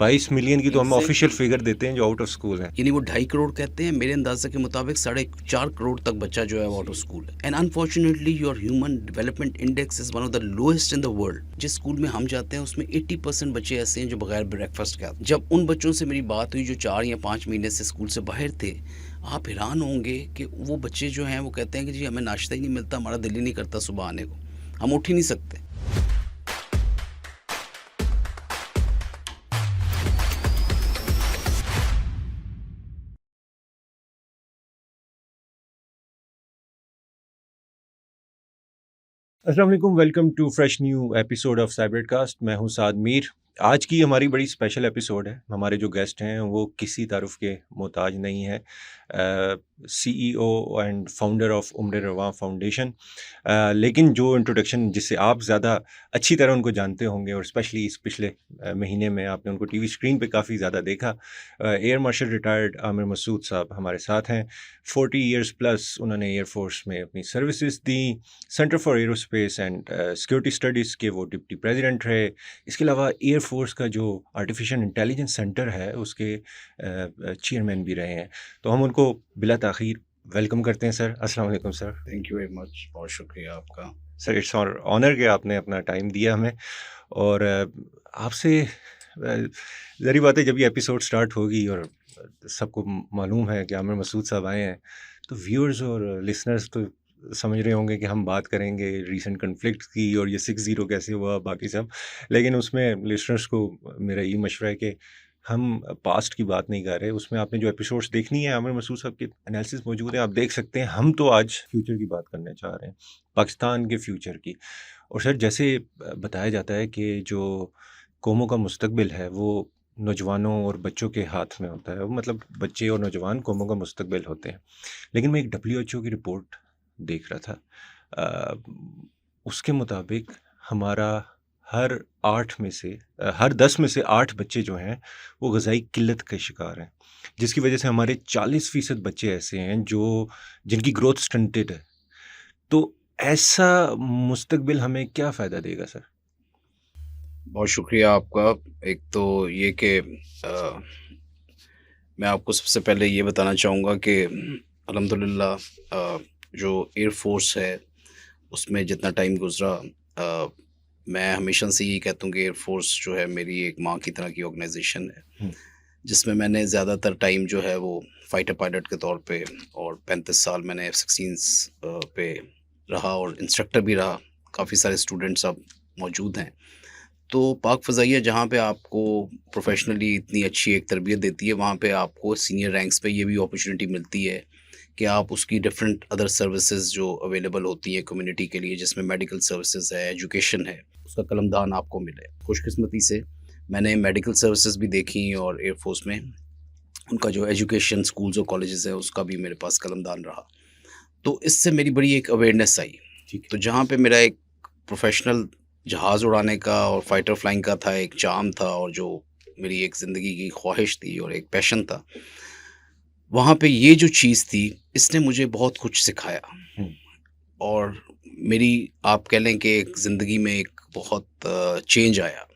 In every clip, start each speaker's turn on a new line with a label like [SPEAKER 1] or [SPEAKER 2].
[SPEAKER 1] 22 million की तो हम ऑफिशियल
[SPEAKER 2] एग्जैक्टली।
[SPEAKER 1] फिगर देते हैं जो आउट ऑफ स्कूल हैं।
[SPEAKER 2] यानी वो 2.5 करोड़ कहते हैं, मेरे अंदाजे के मुताबिक 4.5 करोड़ तक बच्चा जो है वो आउट ऑफ स्कूल है। And unfortunately your human development index is one of the lowest in the world. जिस स्कूल में हम जाते हैं उसमें 80% बच्चे ऐसे हैं जो बगैर ब्रेकफास्ट के आते हैं। जब उन बच्चों से मेरी बात हुई जो 4 या 5 महीने से स्कूल से बाहर थे, आप हैरान होंगे कि वो बच्चे जो हैं वो कहते हैं कि जी हमें नाश्ता ही नहीं मिलता, हमारा दिल ही नहीं करता सुबह आने को, हम उठ ही नहीं सकते।
[SPEAKER 1] अस्सलाम वालेकुम, welcome to fresh new episode of Cybercast. मैं हूं साद मीर। आज की हमारी बड़ी स्पेशल एपिसोड है। हमारे जो गेस्ट हैं वो किसी तारुफ के मोहताज नहीं है। सीईओ एंड फाउंडर ऑफ उम्र रवां फाउंडेशन। लेकिन जो इंट्रोडक्शन जिससे आप ज़्यादा अच्छी तरह उनको जानते होंगे, और स्पेशली इस पिछले महीने में आपने उनको टीवी स्क्रीन पे काफ़ी ज़्यादा देखा। Air marshal retired Amir Masood sahab हमारे साथ हैं। 40 इयर्स प्लस उन्होंने एयरफोर्स में अपनी services the. Centre for aerospace and security studies के वो डिप्टी प्रेसिडेंट रहे। इसके अलावा एयरफोर्स का जो आर्टिफिशियल इंटेलिजेंस सेंटर है उसके चेयरमैन भी रहे हैं। तो हम उनको बिला ताख़ीर वेलकम करते हैं। सर अस्सलाम वालेकुम sir.
[SPEAKER 2] Thank you very much, बहुत शुक्रिया आपका।
[SPEAKER 1] सर इट्स ऑनर कि आपने अपना टाइम दिया हमें। और आपसे ज़री बात है, जब ये एपिसोड स्टार्ट होगी और सबको मालूम है कि आमिर मसूद साहब आए हैं, तो व्यूअर्स और लिसनर्स तो समझ रहे होंगे कि हम बात करेंगे रीसेंट कन्फ्लिक्ट की और ये 6-0 कैसे हुआ बाकी सब। लेकिन उसमें लिसनर्स को मेरा ये मशवरा है कि हम पास्ट की बात नहीं कर रहे। उसमें आपने जो एपिसोड्स देखनी है, आमिर मसूद साहब की एनालिसिस मौजूद है, आप देख सकते हैं। हम तो आज फ्यूचर की बात करना चाह रहे हैं, पाकिस्तान के फ्यूचर की। और सर जैसे बताया जाता है कि जो कौमों का मुस्तकबिल है वो नौजवानों और बच्चों के हाथ में होता है। वो मतलब बच्चे और नौजवान कौमों का मुस्तकबिल होते हैं। लेकिन मैं एक डब्ल्यूएचओ की रिपोर्ट देख रहा था। अ, उसके मुताबिक हमारा हर 8 में से हर 10 में से 8 बच्चे जो हैं वो ग़िज़ाई किल्लत के शिकार हैं, जिसकी वजह से हमारे 40% बच्चे ऐसे हैं जो जिनकी ग्रोथ स्टंटेड है। तो ऐसा मुस्तकबिल हमें क्या फ़ायदा देगा सर?
[SPEAKER 2] बहुत शुक्रिया आपका। एक तो ये कि मैं आपको सबसे पहले ये बताना चाहूँगा कि अल्हम्दुलिल्लाह जो एयर फ़ोर्स है, उसमें जितना टाइम गुज़रा, मैं हमेशा से यही कहता हूँ कि एयर फ़ोर्स जो है मेरी एक माँ की तरह की ऑर्गेनाइज़ेशन है,
[SPEAKER 1] हुँ,
[SPEAKER 2] जिसमें मैंने ज़्यादातर टाइम जो है वो फ़ाइटर पायलट के तौर पे, और 35 साल मैंने F-16 पे रहा और इंस्ट्रक्टर भी रहा। काफ़ी सारे स्टूडेंट्स अब मौजूद हैं। तो पाक फ़ज़ाइया जहाँ पे आपको प्रोफ़ेशनली इतनी अच्छी एक तरबियत देती है, वहाँ पे आपको सीनियर रैंक्स पे ये भी अपॉर्चुनिटी मिलती है कि आप उसकी डिफरेंट अदर सर्विसेज़ जो अवेलेबल होती हैं कम्युनिटी के लिए, जिसमें मेडिकल सर्विसेज़ है, एजुकेशन है, उसका कलमदान आपको मिले। खुशकिस्मती से मैंने मेडिकल सर्विसेज़ भी देखी, और एयर फ़ोर्स में उनका जो एजुकेशन स्कूल्स और कॉलेजेस है उसका भी मेरे पास कलमदान रहा। तो इससे मेरी बड़ी एक अवेयरनेस आई।
[SPEAKER 1] ठीक है।
[SPEAKER 2] तो जहाँ पे मेरा एक प्रोफेशनल जहाज़ उड़ाने का और फाइटर फ्लाइंग का था, एक चार्म था, और जो मेरी एक ज़िंदगी की ख्वाहिश थी और एक पैशन था, वहाँ पे ये जो चीज़ थी, इसने मुझे बहुत कुछ सिखाया।
[SPEAKER 1] हुँ,
[SPEAKER 2] और मेरी, आप कह लें कि एक ज़िंदगी में एक बहुत चेंज आया।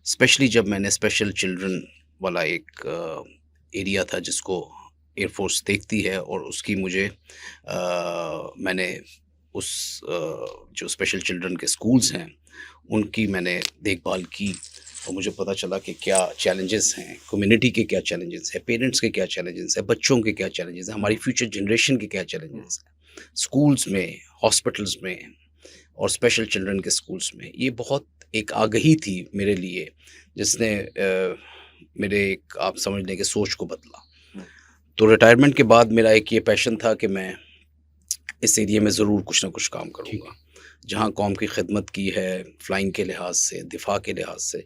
[SPEAKER 2] स्पेशली जब मैंने स्पेशल चिल्ड्रन वाला एक एरिया था जिसको एयर फोर्स देखती है, और उसकी मुझे मैंने उस जो स्पेशल चिल्ड्रन के स्कूल्स हैं उनकी मैंने देखभाल की, और मुझे पता चला कि क्या चैलेंजेस हैं, कम्युनिटी के क्या चैलेंजेस हैं, पेरेंट्स के क्या चैलेंजेस हैं, बच्चों के क्या चैलेंजेस हैं, हमारी फ्यूचर जनरेशन के क्या
[SPEAKER 1] हुँ,
[SPEAKER 2] चैलेंजेस हैं, स्कूल्स में, हॉस्पिटल्स में, और स्पेशल चिल्ड्रन के स्कूल्स में। ये बहुत एक आगही थी मेरे लिए, जिसने मेरे एक, आप समझ लें कि सोच को बदला।
[SPEAKER 1] हुँ,
[SPEAKER 2] तो रिटायरमेंट के बाद मेरा एक ये पैशन था कि मैं इस एरिया में ज़रूर कुछ ना कुछ काम
[SPEAKER 1] ठीक
[SPEAKER 2] करूँगा।
[SPEAKER 1] है।
[SPEAKER 2] जहाँ कौम की खिदमत की है, फ्लाइंग के लिहाज से, दिफ़ा के लिहाज से,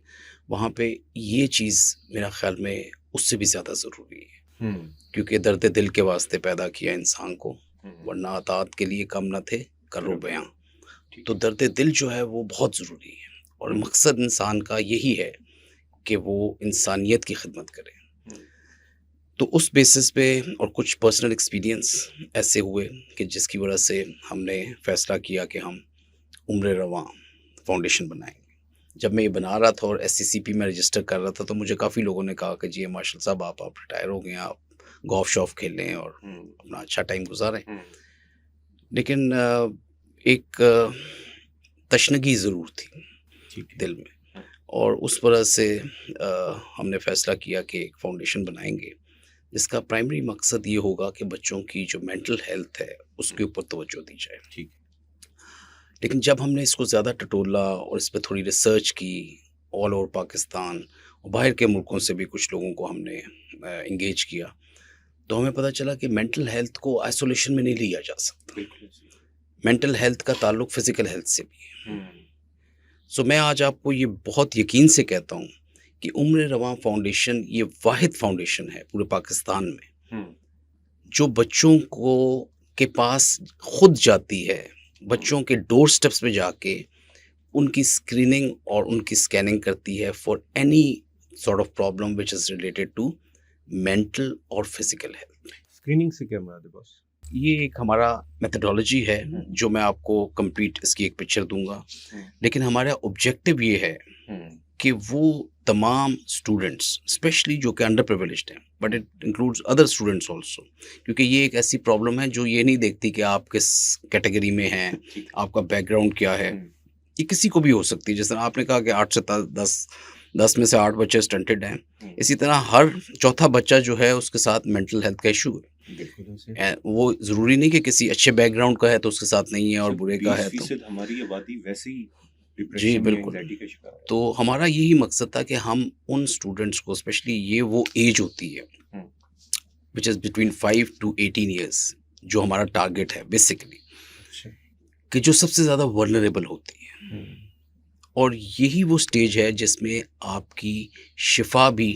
[SPEAKER 2] वहाँ पे ये चीज़ मेरा ख़्याल में उससे भी ज़्यादा ज़रूरी है।
[SPEAKER 1] हुँ,
[SPEAKER 2] क्योंकि दर्द दिल के वास्ते पैदा किया इंसान को,
[SPEAKER 1] हुँ,
[SPEAKER 2] वरना अतात के लिए कम न थे करो
[SPEAKER 1] करो
[SPEAKER 2] बयां।
[SPEAKER 1] बयाँ। ठीक
[SPEAKER 2] तो
[SPEAKER 1] है।
[SPEAKER 2] दर्द दिल जो है वो बहुत ज़रूरी है, और
[SPEAKER 1] हुँ,
[SPEAKER 2] मकसद इंसान का यही है कि वो इंसानियत की खिदमत करे।
[SPEAKER 1] हुँ,
[SPEAKER 2] तो उस बेसिस पे और कुछ पर्सनल एक्सपीरियंस ऐसे हुए कि जिसकी वजह से हमने फ़ैसला किया कि हम उम्र रवां फाउंडेशन बनाएंगे। जब मैं ये बना रहा था और एससीसीपी में रजिस्टर कर रहा था, तो मुझे काफ़ी लोगों ने कहा कि जी मार्शल साहब, आप रिटायर हो गए हैं, आप गोल्फ शॉफ खेल लें और अपना अच्छा टाइम गुजारें। लेकिन एक तशनगी ज़रूर थी
[SPEAKER 1] ठीक है।
[SPEAKER 2] दिल में, और उस वजह से हमने फ़ैसला किया कि एक फाउंडेशन बनाएंगे जिसका प्राइमरी मकसद ये होगा कि बच्चों की जो मेंटल हेल्थ है उसके ऊपर तवज्जो दी जाए।
[SPEAKER 1] ठीक
[SPEAKER 2] लेकिन जब हमने इसको ज़्यादा टटोला और इस पे थोड़ी रिसर्च की ऑल ओवर पाकिस्तान और बाहर के मुल्कों से भी कुछ लोगों को हमने इंगेज किया, तो हमें पता चला कि मेंटल हेल्थ को आइसोलेशन में नहीं लिया जा सकता।
[SPEAKER 1] बिल्कुल।
[SPEAKER 2] मेंटल हेल्थ का ताल्लुक फिज़िकल हेल्थ से भी है।
[SPEAKER 1] हम्म,
[SPEAKER 2] सो मैं आज आपको ये बहुत यकीन से कहता हूँ कि उम्र रवां फाउंडेशन ये वाहिद फाउंडेशन है पूरे पाकिस्तान में
[SPEAKER 1] हम्म,
[SPEAKER 2] जो बच्चों को के पास खुद जाती है, बच्चों के डोर स्टेप्स पे जाके उनकी स्क्रीनिंग और उनकी स्कैनिंग करती है for any sort of problem which is related to mental और फिजिकल हेल्थ।
[SPEAKER 1] स्क्रीनिंग से क्या मुराद है बॉस?
[SPEAKER 2] ये एक हमारा मेथडोलॉजी है
[SPEAKER 1] हम्म,
[SPEAKER 2] जो मैं आपको कंप्लीट इसकी एक पिक्चर दूंगा,
[SPEAKER 1] हम्म,
[SPEAKER 2] लेकिन हमारा ऑब्जेक्टिव ये है
[SPEAKER 1] हम्म,
[SPEAKER 2] कि वो तमाम स्टूडेंट्स स्पेशली जो कि अंडर प्रिविलेज्ड हैं, but it includes other students also, क्योंकि ये एक ऐसी प्रॉब्लम है जो ये नहीं देखती कि आप किस कैटेगरी में हैं,
[SPEAKER 1] ठीक।
[SPEAKER 2] आपका बैकग्राउंड क्या है।
[SPEAKER 1] हम्म,
[SPEAKER 2] ये किसी को भी हो सकती है। जिस तरह आपने कहा कि 8 से 10 में से 8 बच्चे स्टंटेड हैं, इसी तरह हर चौथा बच्चा जो है उसके साथ मेंटल हेल्थ का इशू है।
[SPEAKER 1] बिल्कुल ऐसे।
[SPEAKER 2] वो ज़रूरी नहीं कि किसी अच्छे बैकग्राउंड का है तो उसके साथ नहीं है और
[SPEAKER 1] सिर्फ
[SPEAKER 2] बुरे का है तो।
[SPEAKER 1] 20% हमारी आबादी वैसे ही
[SPEAKER 2] जी
[SPEAKER 1] डिप्रेशन या
[SPEAKER 2] बिल्कुल।
[SPEAKER 1] एंजाइटी का शिकार है।
[SPEAKER 2] तो हमारा यही मकसद था कि हम उन स्टूडेंट्स को, स्पेशली ये वो एज होती है
[SPEAKER 1] hmm,
[SPEAKER 2] which is between 5 to 18 years, जो हमारा टारगेट है बेसिकली,
[SPEAKER 1] अच्छा।
[SPEAKER 2] कि जो सबसे ज़्यादा वर्नरेबल होती है।
[SPEAKER 1] हम्म,
[SPEAKER 2] और यही वो स्टेज है जिसमें आपकी शिफा भी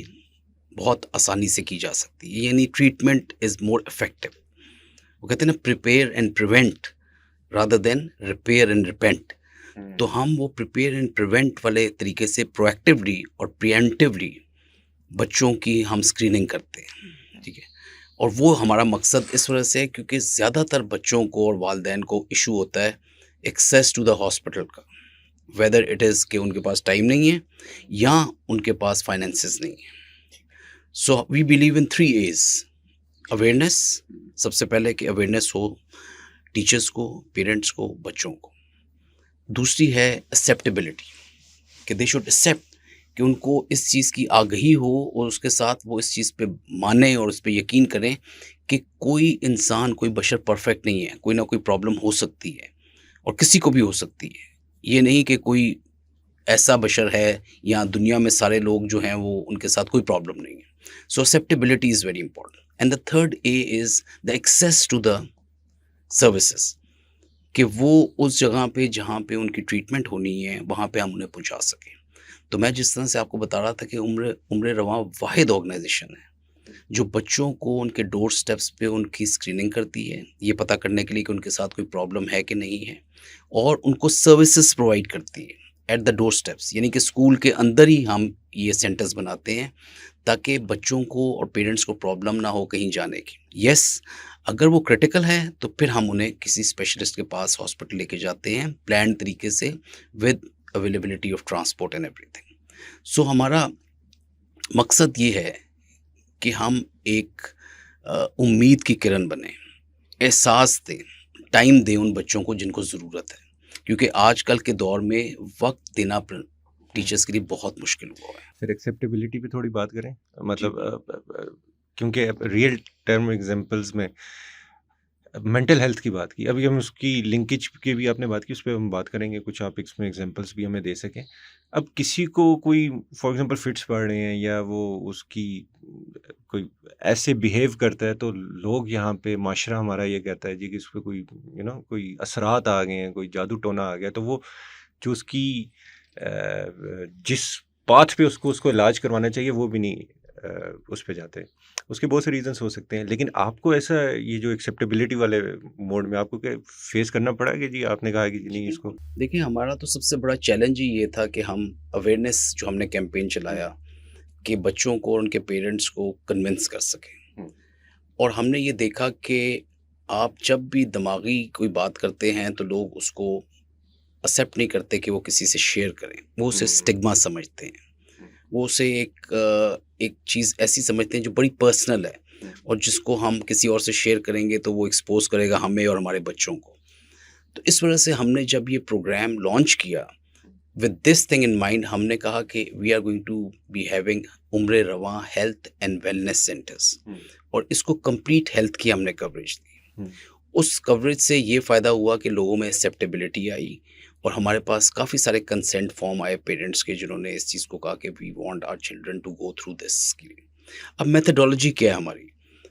[SPEAKER 2] बहुत आसानी से की जा सकती है, यानी ट्रीटमेंट इज़ मोर इफेक्टिव। वो कहते हैं ना, prepare and prevent rather than repair and repent. तो हम वो प्रिपेयर एंड प्रिवेंट वाले तरीके से प्रोएक्टिवली और प्रिएम्प्टिवली बच्चों की हम स्क्रीनिंग करते हैं, ठीक है। और वो हमारा मकसद इस वजह से है क्योंकि ज़्यादातर बच्चों को और वालिदैन को इशू होता है एक्सेस टू द हॉस्पिटल का, वेदर इट इज़ कि उनके पास टाइम नहीं है या उनके पास फाइनेंसेस नहीं है। So we believe in 3 A's। Awareness, सबसे पहले कि अवेयरनेस हो टीचर्स को, पेरेंट्स को, बच्चों को। दूसरी है एक्सेप्टेबिलिटी, कि दे शुड एक्सेप्ट कि उनको इस चीज़ की आगाही हो और उसके साथ वो इस चीज़ पे माने और उस पे यकीन करें कि कोई इंसान, कोई बशर परफेक्ट नहीं है, कोई ना कोई प्रॉब्लम हो सकती है और किसी को भी हो सकती है। ये नहीं कि कोई ऐसा बशर है या दुनिया में सारे लोग जो हैं वो उनके साथ कोई प्रॉब्लम नहीं है। So acceptability is very important. And the third A is the access to the services, कि वो उस जगह पे जहाँ पे उनकी ट्रीटमेंट होनी है वहाँ पे हम उन्हें पहुँचा सकें। तो मैं जिस तरह से आपको बता रहा था कि उम्र रवां वाहिद ऑर्गेनाइजेशन है जो बच्चों को उनके डोर स्टेप्स पे उनकी स्क्रीनिंग करती है, ये पता करने के लिए कि उनके साथ कोई प्रॉब्लम है कि नहीं है, और उनको सर्विसेज प्रोवाइड करती है एट द डोर स्टेप्स, यानी कि स्कूल के अंदर ही हम ये सेंटर्स बनाते हैं ताकि बच्चों को और पेरेंट्स को प्रॉब्लम ना हो कहीं जाने की। यस, अगर वो क्रिटिकल है तो फिर हम उन्हें किसी स्पेशलिस्ट के पास हॉस्पिटल लेके जाते हैं प्लान तरीके से with availability of transport and everything. So हमारा मकसद ये है कि हम एक उम्मीद की किरण बने, एहसास दें, टाइम दें उन बच्चों को जिनको ज़रूरत है, क्योंकि आजकल के दौर में वक्त देना टीचर्स के लिए बहुत मुश्किल हुआ है।
[SPEAKER 1] फिर एक्सेप्टेबिलिटी पे थोड़ी बात करें, मतलब क्योंकि रियल टर्म एग्जांपल्स में मेंटल हेल्थ की बात की, अभी हम उसकी लिंकेज की भी आपने बात की, उस पर हम बात करेंगे, कुछ आप इसमें एग्जांपल्स भी हमें दे सकें। अब किसी को कोई फॉर एग्जांपल फिट्स पड़ रहे हैं या वो उसकी कोई ऐसे बिहेव करता है तो लोग यहाँ पे माशरा हमारा ये कहता है जी कि उस पर कोई कोई असरात आ गए हैं, कोई जादू टोना आ गया, तो वो जो उसकी जिस पाथ पे उसको उसको इलाज करवाना चाहिए वो भी नहीं उस पे जाते। उसके बहुत से रीजंस हो सकते हैं, लेकिन आपको ऐसा ये जो एक्सेप्टेबिलिटी वाले मोड में आपको क्या फेस करना पड़ा कि जी आपने कहा कि जी नहीं इसको?
[SPEAKER 2] देखिए, हमारा तो सबसे बड़ा चैलेंज ही ये था कि हम अवेयरनेस जो हमने कैंपेन चलाया कि बच्चों को और उनके पेरेंट्स को कन्विंस कर सकें।
[SPEAKER 1] हम्म,
[SPEAKER 2] और हमने ये देखा कि आप जब भी दिमागी कोई बात करते हैं तो लोग उसको एक्सेप्ट नहीं करते कि वो किसी से शेयर करें, वो उसे
[SPEAKER 1] हुँ,
[SPEAKER 2] स्टिग्मा समझते हैं,
[SPEAKER 1] हुँ,
[SPEAKER 2] वो उसे एक चीज़ ऐसी समझते हैं जो बड़ी पर्सनल है
[SPEAKER 1] हुँ,
[SPEAKER 2] और जिसको हम किसी और से शेयर करेंगे तो वो एक्सपोज करेगा हमें और हमारे बच्चों को। तो इस वजह से हमने जब ये प्रोग्राम लॉन्च किया with this thing in mind, हमने कहा कि we are going to be having Umr Rawan health and wellness centres,
[SPEAKER 1] hmm,
[SPEAKER 2] और इसको कंप्लीट हेल्थ की हमने कवरेज दी।
[SPEAKER 1] हुँ,
[SPEAKER 2] उस कवरेज से ये फ़ायदा हुआ कि लोगों में एक्सेप्टेबिलिटी आई और हमारे पास काफ़ी सारे कंसेंट फॉर्म आए पेरेंट्स के, जिन्होंने इस चीज़ को कहा कि we want our children to go through this screening. अब मेथडोलॉजी क्या है हमारी?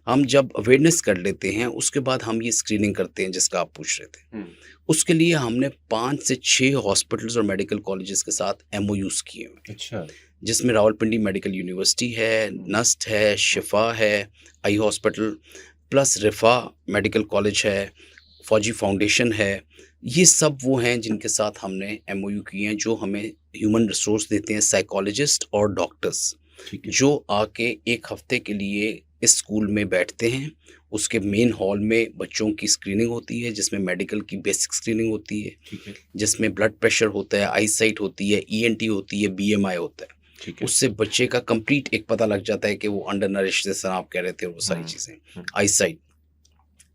[SPEAKER 2] हम जब अवेयरनेस कर लेते हैं उसके बाद हम ये स्क्रीनिंग करते हैं जिसका आप पूछ रहे थे।
[SPEAKER 1] हुँ,
[SPEAKER 2] उसके लिए हमने 5 से 6 हॉस्पिटल्स और मेडिकल कॉलेजेस के साथ एमओयूज़ किए हुए हैं,
[SPEAKER 1] अच्छा।
[SPEAKER 2] जिसमें रावलपिंडी मेडिकल यूनिवर्सिटी है,
[SPEAKER 1] हुँ,
[SPEAKER 2] नस्ट है, शिफा है, eye hospital plus Riphah medical college है, फौजी फाउंडेशन है। ये सब वो हैं जिनके साथ हमने एमओयू किए हैं, जो हमें ह्यूमन रिसोर्स देते हैं, साइकोलॉजिस्ट और डॉक्टर्स,
[SPEAKER 1] ठीक है।
[SPEAKER 2] जो आके 1 हफ्ते के लिए इस स्कूल में बैठते हैं। उसके मेन हॉल में बच्चों की स्क्रीनिंग होती है, जिसमें मेडिकल की बेसिक स्क्रीनिंग होती है,
[SPEAKER 1] ठीक है,
[SPEAKER 2] जिसमें ब्लड प्रेशर होता है, आईसाइट होती है, ईएनटी होती है, बीएमआई होता है।
[SPEAKER 1] ठीक है।
[SPEAKER 2] उससे बच्चे का कंप्लीट एक पता लग जाता है कि वो अंडर नरिश्ड, जैसा आप कह रहे थे, वो सारी
[SPEAKER 1] हुँ,
[SPEAKER 2] चीज़ें,
[SPEAKER 1] हुँ,
[SPEAKER 2] आईसाइट।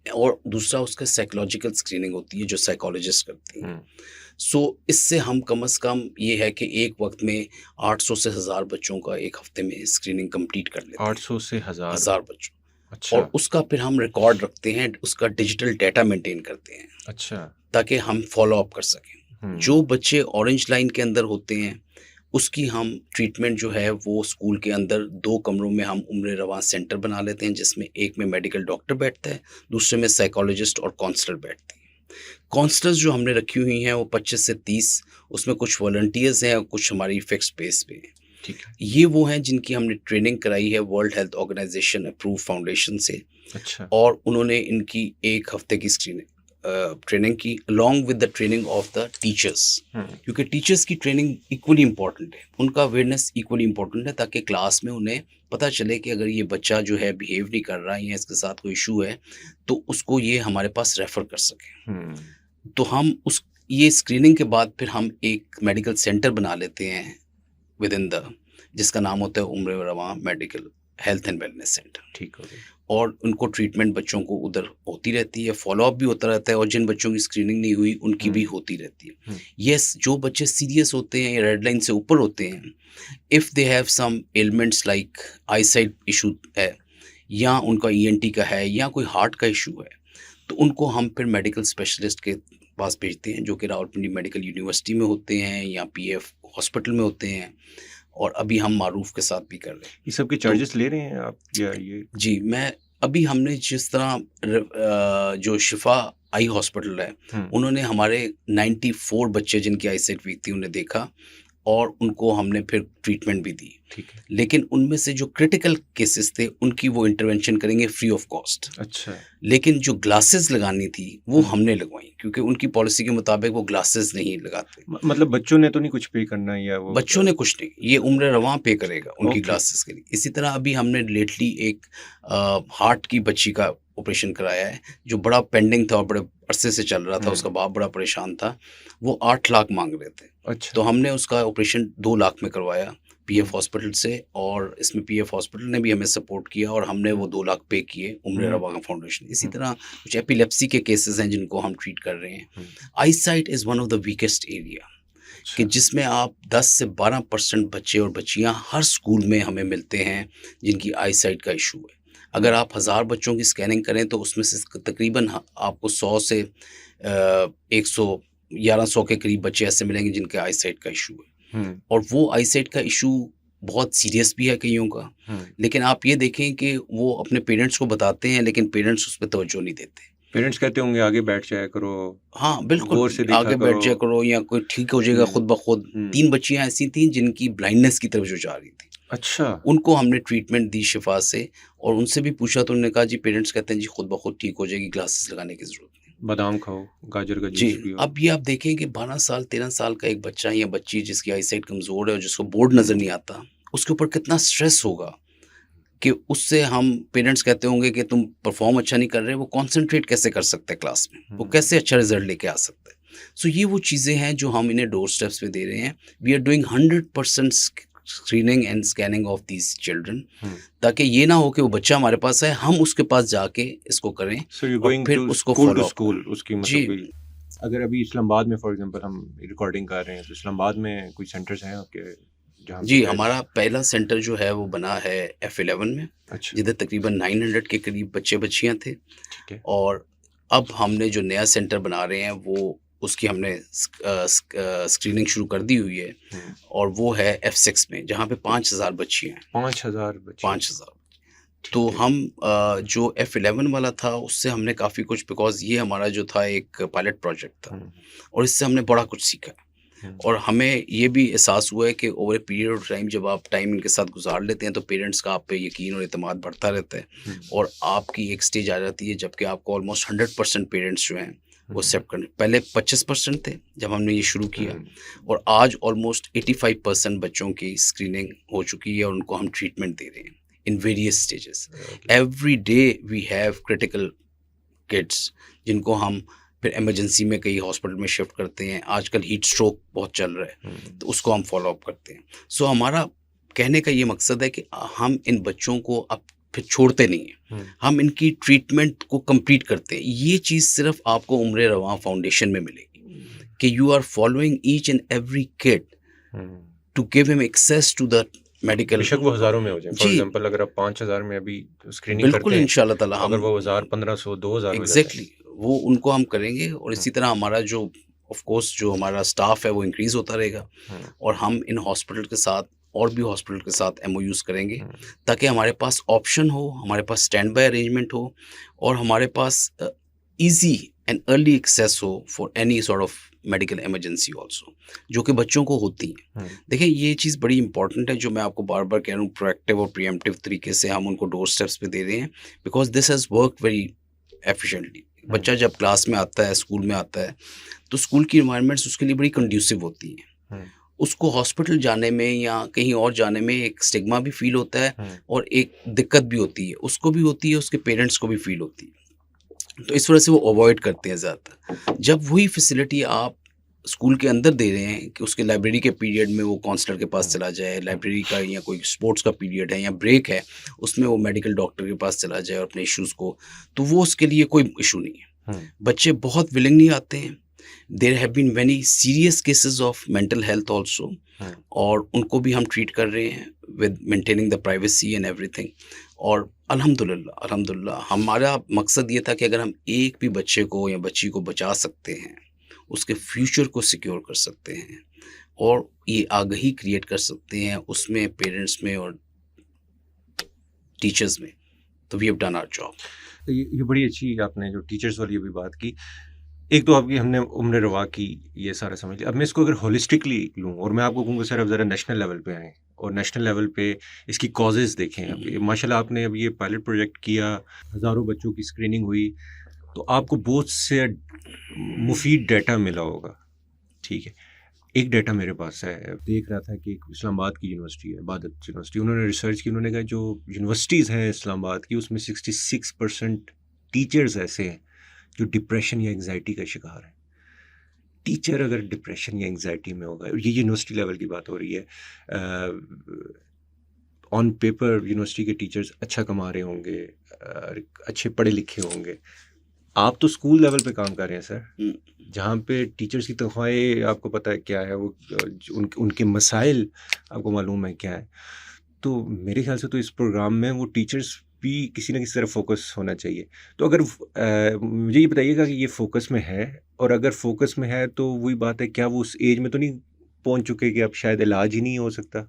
[SPEAKER 2] और दूसरा उसका साइकोलॉजिकल स्क्रीनिंग होती है, जो साइकोलॉजिस्ट करती हैं।
[SPEAKER 1] हुँ,
[SPEAKER 2] सो इससे हम कम से कम ये है कि एक वक्त में 800 से 1000 बच्चों का एक हफ्ते में स्क्रीनिंग कंप्लीट कर लेते हैं,
[SPEAKER 1] 800 से 1000
[SPEAKER 2] 1000 बच्चों।
[SPEAKER 1] अच्छा,
[SPEAKER 2] और उसका फिर हम रिकॉर्ड रखते हैं, उसका डिजिटल डाटा मेंटेन करते हैं,
[SPEAKER 1] अच्छा।
[SPEAKER 2] ताकि हम फॉलो अप कर सकें।
[SPEAKER 1] हुँ,
[SPEAKER 2] जो बच्चे ऑरेंज लाइन के अंदर होते हैं, उसकी हम ट्रीटमेंट जो है वो स्कूल के अंदर 2 कमरों में हम उम्र रवां सेंटर बना लेते हैं, जिसमें एक में मेडिकल डॉक्टर बैठता है, दूसरे में साइकोलॉजिस्ट और काउंसलर बैठती हैं। काउंसलर्स जो हमने रखी हुई हैं वो 25 से 30, उसमें कुछ वॉलंटियर्स हैं और कुछ हमारी फिक्स्ड बेस पे हैं।
[SPEAKER 1] ठीक है।
[SPEAKER 2] ये वो हैं जिनकी हमने ट्रेनिंग कराई है World Health Organization approve foundation से,
[SPEAKER 1] अच्छा।
[SPEAKER 2] और उन्होंने इनकी 1 हफ्ते की ट्रेनिंग की along with the training of the teachers,
[SPEAKER 1] hmm,
[SPEAKER 2] क्योंकि टीचर्स की ट्रेनिंग इक्वली इम्पॉर्टेंट है, उनका अवेयरनेस इक्वली इम्पॉर्टेंट है, ताकि क्लास में उन्हें पता चले कि अगर ये बच्चा जो है बिहेव नहीं कर रहा है या इसके साथ कोई इशू है, तो उसको ये हमारे पास रेफ़र कर सकें।
[SPEAKER 1] हुँ,
[SPEAKER 2] तो हम उस ये स्क्रीनिंग के बाद फिर हम एक मेडिकल सेंटर बना लेते हैं विद इन द, जिसका नाम होता है उम्र रवां medical health and wellness centre.
[SPEAKER 1] ठीक हो गया।
[SPEAKER 2] और उनको ट्रीटमेंट बच्चों को उधर होती रहती है, फ़ॉलो-अप भी होता रहता है, और जिन बच्चों की स्क्रीनिंग नहीं हुई उनकी भी
[SPEAKER 1] हुँ,
[SPEAKER 2] होती रहती है।
[SPEAKER 1] हुँ,
[SPEAKER 2] येस, जो बच्चे सीरियस होते हैं या रेड लाइन से ऊपर होते हैं, if they have some elements like eyesight issue है, या उनका ईएनटी का है, या कोई हार्ट का इश्यू है, तो उनको हम फिर मेडिकल स्पेशलिस्ट के पास भेजते हैं, जो कि रावलपिंडी मेडिकल यूनिवर्सिटी में होते हैं या पीएफ हॉस्पिटल में होते हैं, और अभी हम मारूफ के साथ भी कर रहे हैं।
[SPEAKER 1] ये सब के
[SPEAKER 2] तो
[SPEAKER 1] चार्जेस ले रहे हैं आप या ये
[SPEAKER 2] जी, मैं अभी हमने जिस तरह जो शिफा आई हॉस्पिटल है,
[SPEAKER 1] हुँ,
[SPEAKER 2] उन्होंने हमारे 94 बच्चे जिनकी आईसाइट वीक थी उन्हें देखा, और उनको हमने फिर ट्रीटमेंट भी दी।
[SPEAKER 1] ठीक है।
[SPEAKER 2] लेकिन उनमें से जो क्रिटिकल केसेस थे उनकी वो इंटरवेंशन करेंगे फ्री ऑफ कॉस्ट।
[SPEAKER 1] अच्छा।
[SPEAKER 2] लेकिन जो ग्लासेस लगानी थी वो
[SPEAKER 1] हुँ,
[SPEAKER 2] हमने लगवाई, क्योंकि उनकी पॉलिसी के मुताबिक वो ग्लासेस नहीं लगाते।
[SPEAKER 1] मतलब बच्चों ने तो नहीं कुछ पे करना या वो
[SPEAKER 2] बच्चों ने कुछ नहीं, ये उम्र रवां पे करेगा उनकी
[SPEAKER 1] ओके।
[SPEAKER 2] ग्लासेस के लिए। इसी तरह अभी हमने लेटली एक हार्ट की बच्ची का ऑपरेशन कराया है, जो बड़ा पेंडिंग था और बड़े अरसे से चल रहा था,
[SPEAKER 1] हुँ,
[SPEAKER 2] उसका बाप बड़ा परेशान था, वो 8 लाख मांग रहे थे।
[SPEAKER 1] अच्छा।
[SPEAKER 2] तो हमने उसका ऑपरेशन 2 लाख में करवाया
[SPEAKER 1] हुँ,
[SPEAKER 2] पीएफ हॉस्पिटल से, और इसमें पीएफ हॉस्पिटल ने भी हमें सपोर्ट किया, और हमने वो 2 लाख पे किए उम्र
[SPEAKER 1] हुँ,
[SPEAKER 2] रवा फाउंडेशन। इसी
[SPEAKER 1] हुँ,
[SPEAKER 2] तरह कुछ एपिलेप्सी के केसेस हैं जिनको हम ट्रीट कर रहे हैं।
[SPEAKER 1] Hmm,
[SPEAKER 2] eyesight is one of the weakest area, कि
[SPEAKER 1] अच्छा।
[SPEAKER 2] जिसमें आप 10 से 12% बच्चे और बच्चियां हर स्कूल में हमें मिलते हैं जिनकी आईसाइट का इशू है।
[SPEAKER 1] हुँ,
[SPEAKER 2] अगर आप 1000 बच्चों की स्कैनिंग करें तो उसमें से तकरीबन आपको 100 से 100 1100 के करीब बच्चे ऐसे मिलेंगे जिनके आईसाइट का इशू है,
[SPEAKER 1] हुँ,
[SPEAKER 2] और वो आईसाइट का इशू बहुत सीरियस भी है कईयों का।
[SPEAKER 1] हुँ।
[SPEAKER 2] लेकिन आप ये देखें कि वो अपने पेरेंट्स को बताते हैं, लेकिन पेरेंट्स उस पे तवज्जो नहीं देते।
[SPEAKER 1] पेरेंट्स कहते होंगे आगे बैठ जाया करो,
[SPEAKER 2] हाँ, बिल्कुल,
[SPEAKER 1] गौर से देखा
[SPEAKER 2] आगे बैठ
[SPEAKER 1] करो।
[SPEAKER 2] जाया करो या कोई ठीक हो जाएगा
[SPEAKER 1] हुँ,
[SPEAKER 2] खुद ब खुद।
[SPEAKER 1] हुँ,
[SPEAKER 2] 3 बच्चियाँ ऐसी थीं जिनकी ब्लाइंडनेस की तरफ जो जा रही थी।
[SPEAKER 1] अच्छा।
[SPEAKER 2] उनको हमने ट्रीटमेंट दी शिफ़ा से, और उनसे भी पूछा तो उन्होंने कहा जी पेरेंट्स कहते हैं जी खुद ब खुद ठीक हो जाएगी, ग्लासेस लगाने की ज़रूरत नहीं।
[SPEAKER 1] बादाम खाओ, गाजर का
[SPEAKER 2] जी,
[SPEAKER 1] जूस पियो।
[SPEAKER 2] अब ये आप देखें कि 12 साल, 13 साल का एक बच्चा या बच्ची जिसकी आईसाइट कमज़ोर है और जिसको बोर्ड नज़र नहीं आता, उसके ऊपर कितना स्ट्रेस होगा, कि उससे हम पेरेंट्स कहते होंगे कि तुम परफ़ॉर्म अच्छा नहीं कर रहे, वो कॉन्सन्ट्रेट कैसे कर सकता है क्लास में? वो
[SPEAKER 1] हुँ,
[SPEAKER 2] कैसे अच्छा रिज़ल्ट लेके आ सकता है? सो ये वो चीज़ें हैं जो हम इन्हें डोर स्टेप्स पे दे रहे हैं। We are doing 100% screening and scanning of these children,
[SPEAKER 1] hmm.
[SPEAKER 2] ताकि ये ना हो कि वो बच्चा हमारे पास है, हम उसके पास जाके इसको करें
[SPEAKER 1] सो यू
[SPEAKER 2] और
[SPEAKER 1] गोइंग
[SPEAKER 2] फिर
[SPEAKER 1] टू
[SPEAKER 2] उसको
[SPEAKER 1] school to
[SPEAKER 2] follow up
[SPEAKER 1] school
[SPEAKER 2] करें।
[SPEAKER 1] उसकी मतलब
[SPEAKER 2] जी,
[SPEAKER 1] कोई अगर अभी इस्लामाबाद में फॉर एग्ज़ाम्पल हम रिकॉर्डिंग कर रहे हैं, तो इस्लामाबाद में कोई सेंटर्स हैं आपके जहाँ पे
[SPEAKER 2] जी,
[SPEAKER 1] शायद
[SPEAKER 2] हमारा पहला सेंटर जो है वो बना है F11 में,
[SPEAKER 1] अच्छा,
[SPEAKER 2] जिधर तकरीबन 900 के करीब बच्चे-बच्चियाँ थे।
[SPEAKER 1] ठीक है।
[SPEAKER 2] और अब हमने जो नया सेंटर बना रहे हैं वो उसकी हमने स्क्रीनिंग शुरू कर दी हुई है,
[SPEAKER 1] हुँ,
[SPEAKER 2] और वो है F6 में, जहाँ पे 5000 बच्चियाँ हैं,
[SPEAKER 1] 5000 बच्चियाँ,
[SPEAKER 2] 5000। तो
[SPEAKER 1] ठीक है।
[SPEAKER 2] हम जो F11 वाला था उससे हमने काफ़ी कुछ, बिकॉज़ ये हमारा जो था एक पायलट प्रोजेक्ट था,
[SPEAKER 1] हुँ,
[SPEAKER 2] और इससे हमने बड़ा कुछ सीखा।
[SPEAKER 1] हुँ,
[SPEAKER 2] और हमें ये भी एहसास हुआ है कि over a period of time जब आप टाइम इनके साथ गुजार लेते हैं तो पेरेंट्स का आप पे यकीन और एतमाद बढ़ता रहता है,
[SPEAKER 1] हुँ,
[SPEAKER 2] और आपकी एक स्टेज आ जाती है जबकि आपको ऑलमोस्ट 100% पेरेंट्स जो हैं वो
[SPEAKER 1] हुँ,
[SPEAKER 2] एक्सेप्ट करने, पहले 25% थे जब हमने ये शुरू किया,
[SPEAKER 1] हुँ,
[SPEAKER 2] और आज ऑलमोस्ट 85% बच्चों की स्क्रीनिंग हो चुकी है और उनको हम ट्रीटमेंट दे रहे हैं in various stages.
[SPEAKER 1] Okay,
[SPEAKER 2] every day we have critical kids जिनको हम फिर इमरजेंसी में कई हॉस्पिटल में शिफ्ट करते हैं। आजकल हीट स्ट्रोक बहुत चल रहा है,
[SPEAKER 1] हुँ,
[SPEAKER 2] तो उसको हम फॉलो अप करते हैं। सो हमारा कहने का ये मकसद है कि हम इन बच्चों को अब फिर छोड़ते नहीं हैं,
[SPEAKER 1] हुँ,
[SPEAKER 2] हम इनकी ट्रीटमेंट को कंप्लीट करते हैं। ये चीज़ सिर्फ आपको उम्र रवां फाउंडेशन में मिलेगी कि you are following each and every kid
[SPEAKER 1] hmm.
[SPEAKER 2] To give him access to the medical.
[SPEAKER 1] बेशक वो हज़ारों में हो जाएँ, फॉर
[SPEAKER 2] जी,
[SPEAKER 1] एग्ज़ाम्पल अगर आप 5000 में अभी स्क्रीनिंग
[SPEAKER 2] बिल्कुल
[SPEAKER 1] करते हैं,
[SPEAKER 2] इंशाल्लाह ताला
[SPEAKER 1] तो
[SPEAKER 2] हम
[SPEAKER 1] अगर वो 1000, 1500, 2000 हो जाता है।
[SPEAKER 2] एग्ज़ैक्टली वो उनको हम करेंगे, और
[SPEAKER 1] हुँ,
[SPEAKER 2] इसी तरह हमारा जो ऑफ कोर्स जो हमारा स्टाफ है वो इंक्रीज़ होता रहेगा,
[SPEAKER 1] हुँ,
[SPEAKER 2] और हम इन हॉस्पिटल के साथ और भी हॉस्पिटल के साथ एमओयूज़ करेंगे,
[SPEAKER 1] हुँ,
[SPEAKER 2] ताकि हमारे पास ऑप्शन हो, हमारे पास स्टैंड बाय अरेंजमेंट हो, और हमारे पास ईज़ी एंड अर्ली एक्सेस हो for any sort of medical emergency also, जो कि बच्चों को होती हैं।
[SPEAKER 1] हुँ,
[SPEAKER 2] देखिए ये चीज़ बड़ी इंपॉर्टेंट है जो मैं आपको बार-बार कह रहा हूँ, प्रोएक्टिव और प्रिएम्प्टिव तरीके से हम उनको डोर स्टेप्स पे दे रहे हैं, because this has worked very efficiently.
[SPEAKER 1] Hmm,
[SPEAKER 2] बच्चा जब क्लास में आता है, स्कूल में आता है, तो स्कूल की एनवायरनमेंट्स उसके लिए बड़ी कंड्यूसिव होती हैं।
[SPEAKER 1] हुँ,
[SPEAKER 2] उसको हॉस्पिटल जाने में या कहीं और जाने में एक स्टिग्मा भी फ़ील होता है,
[SPEAKER 1] हुँ,
[SPEAKER 2] और एक दिक्कत भी होती है। उसको भी होती है, उसके पेरेंट्स को भी फ़ील होती है। तो इस वजह से वो अवॉइड करते हैं ज़्यादातर। जब वही फैसिलिटी आप स्कूल के अंदर दे रहे हैं कि उसके लाइब्रेरी के पीरियड में वो काउंसलर के पास
[SPEAKER 1] हुँ,
[SPEAKER 2] चला जाए,
[SPEAKER 1] हुँ,
[SPEAKER 2] लाइब्रेरी का या कोई स्पोर्ट्स का पीरियड है या ब्रेक है, उसमें वो मेडिकल डॉक्टर के पास चला जाए और अपने इश्यूज़ को, तो वो उसके लिए कोई इश्यू नहीं है।
[SPEAKER 1] हुँ,
[SPEAKER 2] बच्चे बहुत विलिंगली आते हैं। There have been many serious cases of mental health also,
[SPEAKER 1] hmm,
[SPEAKER 2] और उनको भी हम ट्रीट कर रहे हैं with maintaining the privacy and everything. और अल्हम्दुलिल्लाह अल्हम्दुलिल्लाह हमारा मकसद ये था कि अगर हम एक भी बच्चे को या बच्ची को बचा सकते हैं, उसके फ्यूचर को सिक्योर कर सकते हैं, और ये आगाही क्रिएट कर सकते हैं उसमें, पेरेंट्स में और टीचर्स में, तो we have done our job.
[SPEAKER 1] तो ये बड़ी अच्छी आपने जो टीचर्स वाली अभी बात की। एक तो आपकी हमने उम्र रवा की ये सारा समझ लिया। अब मैं इसको अगर होलिस्टिकली लूँ और मैं आपको कहूँ कि सर अब ज़रा नेशनल लेवल पे आएँ और नेशनल लेवल पे इसकी कॉजेज़ देखें। अब ये माशाल्लाह आपने अब ये पायलट प्रोजेक्ट किया, हज़ारों बच्चों की स्क्रीनिंग हुई, तो आपको बहुत से मुफ़ीद डाटा मिला होगा, ठीक है। एक डाटा मेरे पास है, देख रहा था कि एक इस्लामाबाद की यूनिवर्सिटी है, इबादत यूनिवर्सिटी, उन्होंने रिसर्च की, उन्होंने कहा जो यूनिवर्सिटीज़ हैं इस्लामाबाद की उसमें 66% टीचर्स ऐसे हैं जो डिप्रेशन या एंग्जायटी का शिकार हैं। टीचर अगर डिप्रेशन या एंग्जायटी में होगा, ये यूनिवर्सिटी लेवल की बात हो रही है, ऑन पेपर यूनिवर्सिटी के टीचर्स अच्छा कमा रहे होंगे, अच्छे पढ़े लिखे होंगे। आप तो स्कूल लेवल पे काम कर रहे हैं सर, जहाँ पे टीचर्स की तनख्वाहें आपको पता है क्या है, वो उनके मसाइल आपको मालूम है क्या है। तो मेरे ख्याल से तो इस प्रोग्राम में वो टीचर्स भी किसी न किसी तरह फोकस होना चाहिए। तो अगर मुझे ये बताइएगा कि ये फोकस में है, और अगर फोकस में है तो वही बात है, क्या वो उस एज में तो नहीं पहुँच चुके कि अब शायद इलाज ही नहीं हो सकता?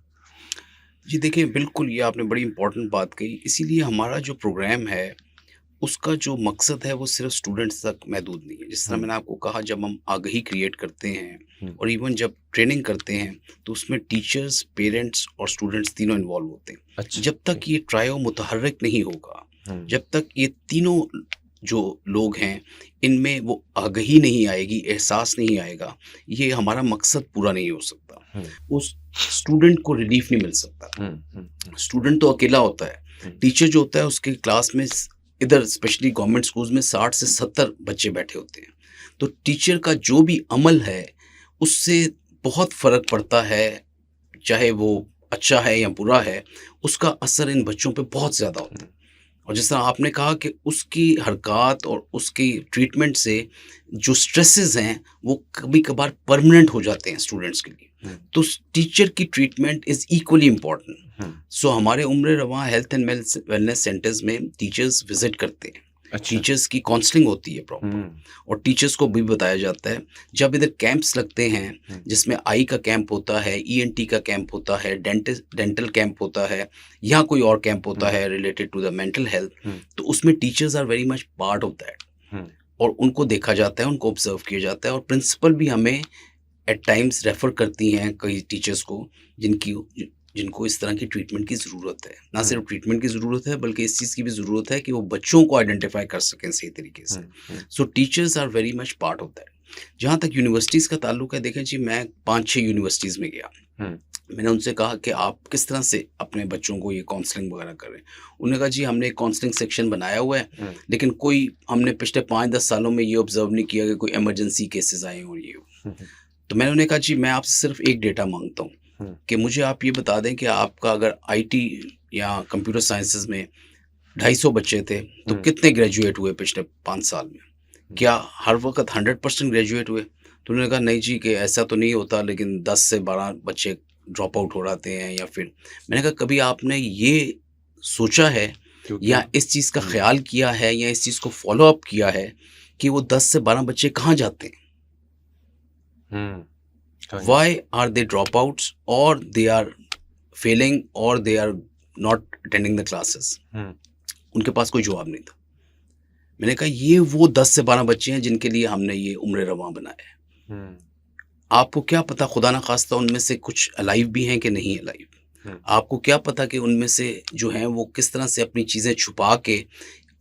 [SPEAKER 2] जी देखिए, बिल्कुल ये आपने बड़ी इम्पोर्टेंट बात कही। इसीलिए हमारा जो प्रोग्राम है, उसका जो मकसद है वो सिर्फ़ स्टूडेंट्स तक महदूद नहीं है। जिस तरह
[SPEAKER 1] हुँ,
[SPEAKER 2] मैंने आपको कहा, जब हम आगाही क्रिएट करते हैं
[SPEAKER 1] हुँ,
[SPEAKER 2] और इवन जब ट्रेनिंग करते हैं, तो उसमें टीचर्स, पेरेंट्स और स्टूडेंट्स तीनों इन्वॉल्व होते हैं।
[SPEAKER 1] अच्छा,
[SPEAKER 2] जब तक ये ट्रायो मुतहर्रिक नहीं होगा,
[SPEAKER 1] हुँ,
[SPEAKER 2] जब तक ये तीनों जो लोग हैं, इनमें वो आगाही नहीं आएगी, एहसास नहीं आएगा, ये हमारा मकसद पूरा नहीं हो सकता।
[SPEAKER 1] हुँ,
[SPEAKER 2] उस स्टूडेंट को रिलीफ़ नहीं मिल सकता।
[SPEAKER 1] हुँ, हुँ, हुँ,
[SPEAKER 2] स्टूडेंट तो अकेला होता है।
[SPEAKER 1] हुँ,
[SPEAKER 2] टीचर जो होता है उसके क्लास में इधर स्पेशली गवर्नमेंट स्कूल्स में 60 से 70 बच्चे बैठे होते हैं। तो टीचर का जो भी अमल है, उससे बहुत फ़र्क पड़ता है, चाहे वो अच्छा है या बुरा है, उसका असर इन बच्चों पे बहुत ज़्यादा होता है। और जिस तरह आपने कहा कि उसकी हरकत और उसकी ट्रीटमेंट से जो स्ट्रेसेस हैं, वो कभी-कभार परमानेंट हो जाते हैं स्टूडेंट्स के लिए। तो टीचर की ट्रीटमेंट इज़ इक्वली इम्पोर्टेंट। सो हमारे उम्र Rawan health and wellness centres में टीचर्स विज़िट करते हैं।
[SPEAKER 1] अच्छा।
[SPEAKER 2] टीचर्स की काउंसलिंग होती है प्रॉपर, और टीचर्स को भी बताया जाता है। जब इधर कैंप्स लगते हैं, जिसमें आई का कैंप होता है, ईएनटी का कैंप होता है, डेंटल कैंप होता है, या कोई और कैंप होता है related to the mental health, तो उसमें teachers are very much part of that, और उनको देखा जाता है, उनको ऑब्जर्व किया जाता है। और प्रिंसिपल भी हमें एट टाइम्स रेफ़र करती हैं कई टीचर्स को, जिनको इस तरह की ट्रीटमेंट की ज़रूरत है। ना सिर्फ ट्रीटमेंट की ज़रूरत है, बल्कि इस चीज़ की भी ज़रूरत है कि वो बच्चों को आइडेंटिफ़ाई कर सकें सही तरीके से। So teachers are very much part of that. जहाँ तक यूनिवर्सिटीज़ का ताल्लुक है, देखें जी, मैं 5-6 यूनिवर्सिटीज़ में गया। मैंने उनसे कहा कि आप किस तरह से अपने बच्चों को ये काउंसलिंग वगैरह कर रहे हैं? उन्होंने कहा जी हमने एक काउंसलिंग सेक्शन बनाया हुआ है, लेकिन कोई हमने पिछले 5-10 सालों में ये ऑब्ज़र्व नहीं किया कि कोई इमरजेंसी केसेज़ आए हों, ये हो। तो मैंने उन्हें कहा जी मैं आपसे सिर्फ एक डेटा माँगता हूँ कि मुझे आप ये बता दें कि आपका अगर आईटी या कंप्यूटर साइंसेज़ में 250 बच्चे थे, तो कितने ग्रेजुएट हुए पिछले 5 साल में? क्या हर वक़्त 100% ग्रेजुएट हुए? तो उन्होंने कहा नहीं जी, कि ऐसा तो नहीं होता, लेकिन 10 से 12 बच्चे ड्रॉप आउट हो जाते हैं। या फिर मैंने कहा कभी आपने ये सोचा है या इस चीज़ का ख़्याल किया है या इस चीज़ को फ़ॉलो अप किया है कि वो 10 से 12 बच्चे कहाँ जाते हैं? Why are they dropouts, or they are failing, or they are not attending the classes? उनके पास कोई जवाब नहीं था। मैंने कहा ये वो 10 से 12 बच्चे हैं जिनके लिए हमने ये उम्र रवां बनाया है। आपको क्या पता, खुदा ना खास्ता, उनमें से कुछ अलाइव भी हैं कि नहीं अलाइव? आपको क्या पता कि उनमें से जो हैं वो किस तरह से अपनी चीज़ें छुपा के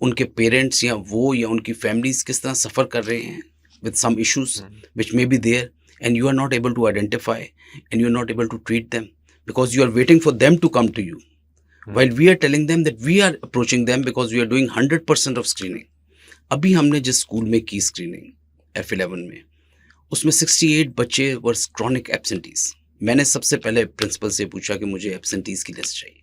[SPEAKER 2] उनके पेरेंट्स या वो या उनकी फैमिलीज़ किस तरह सफ़र कर रहे हैं with some issues which may be there, and you are not able to identify, and you are not able to treat them because you are waiting for them to come to you, while we are telling them that we are approaching them because we are doing 100% of screening. अभी हमने जिस school में की screening F11 में, उसमें 68 बच्चे वर chronic absentees. मैंने सबसे पहले प्रिंसिपल से पूछा कि मुझे एब्सेंटीज की लिस्ट चाहिए,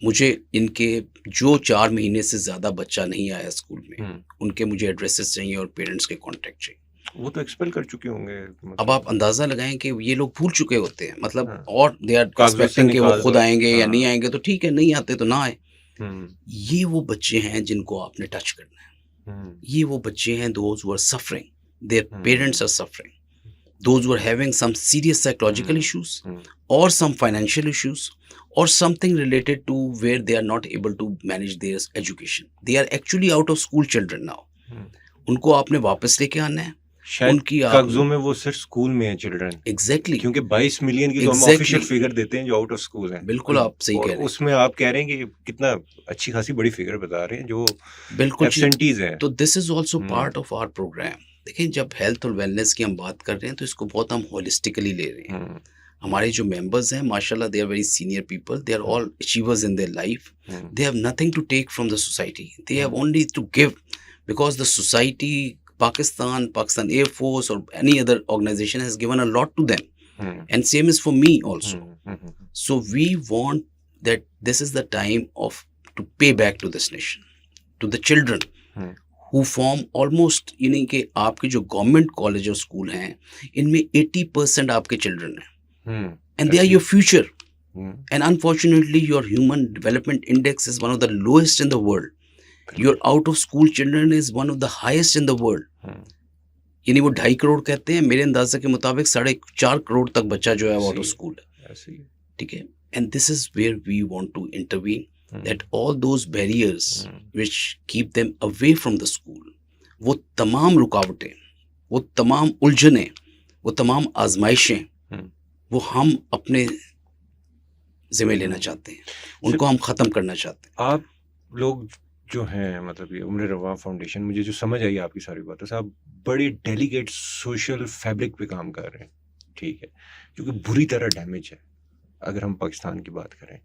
[SPEAKER 2] मुझे इनके जो 4 महीने से ज़्यादा बच्चा नहीं आया स्कूल में, उनके मुझे एड्रेसेस चाहिए और पेरेंट्स के कॉन्टैक्ट चाहिए।
[SPEAKER 1] वो तो एक्सपेल कर चुके होंगे
[SPEAKER 2] अब आप अंदाज़ा लगाएं कि ये लोग भूल चुके होते हैं, मतलब और दे आर एक्सपेक्टिंग कि वो खुद आएंगे या नहीं आएंगे, तो ठीक है, नहीं आते तो ना आए। ये वो बच्चे हैं जिनको आपने टच करना है। ये वो बच्चे हैं those who are suffering, their parents are suffering, those who are having some serious psychological issues और some financial issues or something related to where they are not able to manage their education. They are actually out of school children now. उनको आपने वापस लेके आना है।
[SPEAKER 1] शायद उनकी कागजों में वो सिर्फ स्कूल में है चिल्ड्रन।
[SPEAKER 2] एग्जैक्टली,
[SPEAKER 1] क्योंकि 22 मिलियन की तो हम ऑफिशियल फिगर देते हैं जो आउट ऑफ स्कूल हैं।
[SPEAKER 2] बिल्कुल आप सही कह रहे हैं।
[SPEAKER 1] उसमें आप कह रहे हैं कि कितना अच्छी खासी बड़ी फिगर बता रहे हैं जो
[SPEAKER 2] बिल्कुल
[SPEAKER 1] एब्सेंटीज है।
[SPEAKER 2] तो this is also part of our program. देखिए, जब हेल्थ और वेलनेस की हम बात कर रहे हैं तो इसको बहुत हम होलिस्टिकली ले रहे हैं। हमारे जो मेंबर्स हैं, माशाल्लाह, they are very senior people, they are all achievers in their life, they have nothing to take from the society, they have only to give, because the society, Pakistan Air Force or any other organization has given a lot to them, and same is for me also. So we want that this is the time of to pay back to this nation, to the children who form almost, यानी कि आपके जो government college और school हैं, इनमें 80% आपके children हैं, and they are your future. And unfortunately your human development index is one of the lowest in the world. Your out of school children is one of the highest in the world. यानी वो 2.5 करोड़ कहते हैं, मेरे अंदाजे के मुताबिक 4.5 करोड़ तक बच्चा जो है वो आउट ऑफ स्कूल है। ठीक है, and this is where we want to intervene, that all those barriers which keep them away from the school, वो तमाम रुकावटें, वो तमाम उलझनें, वो तमाम आजमाइशें, वो हम अपने जिम्मे लेना चाहते हैं, उनको हम ख़त्म करना चाहते हैं।
[SPEAKER 1] आप लोग जो हैं, मतलब ये उम्र रवां फाउंडेशन, मुझे जो समझ आई आपकी सारी बातों से, आप बड़ी डेलिकेट सोशल फैब्रिक पे काम कर रहे हैं। ठीक है, क्योंकि बुरी तरह डैमेज है अगर हम पाकिस्तान की बात करें।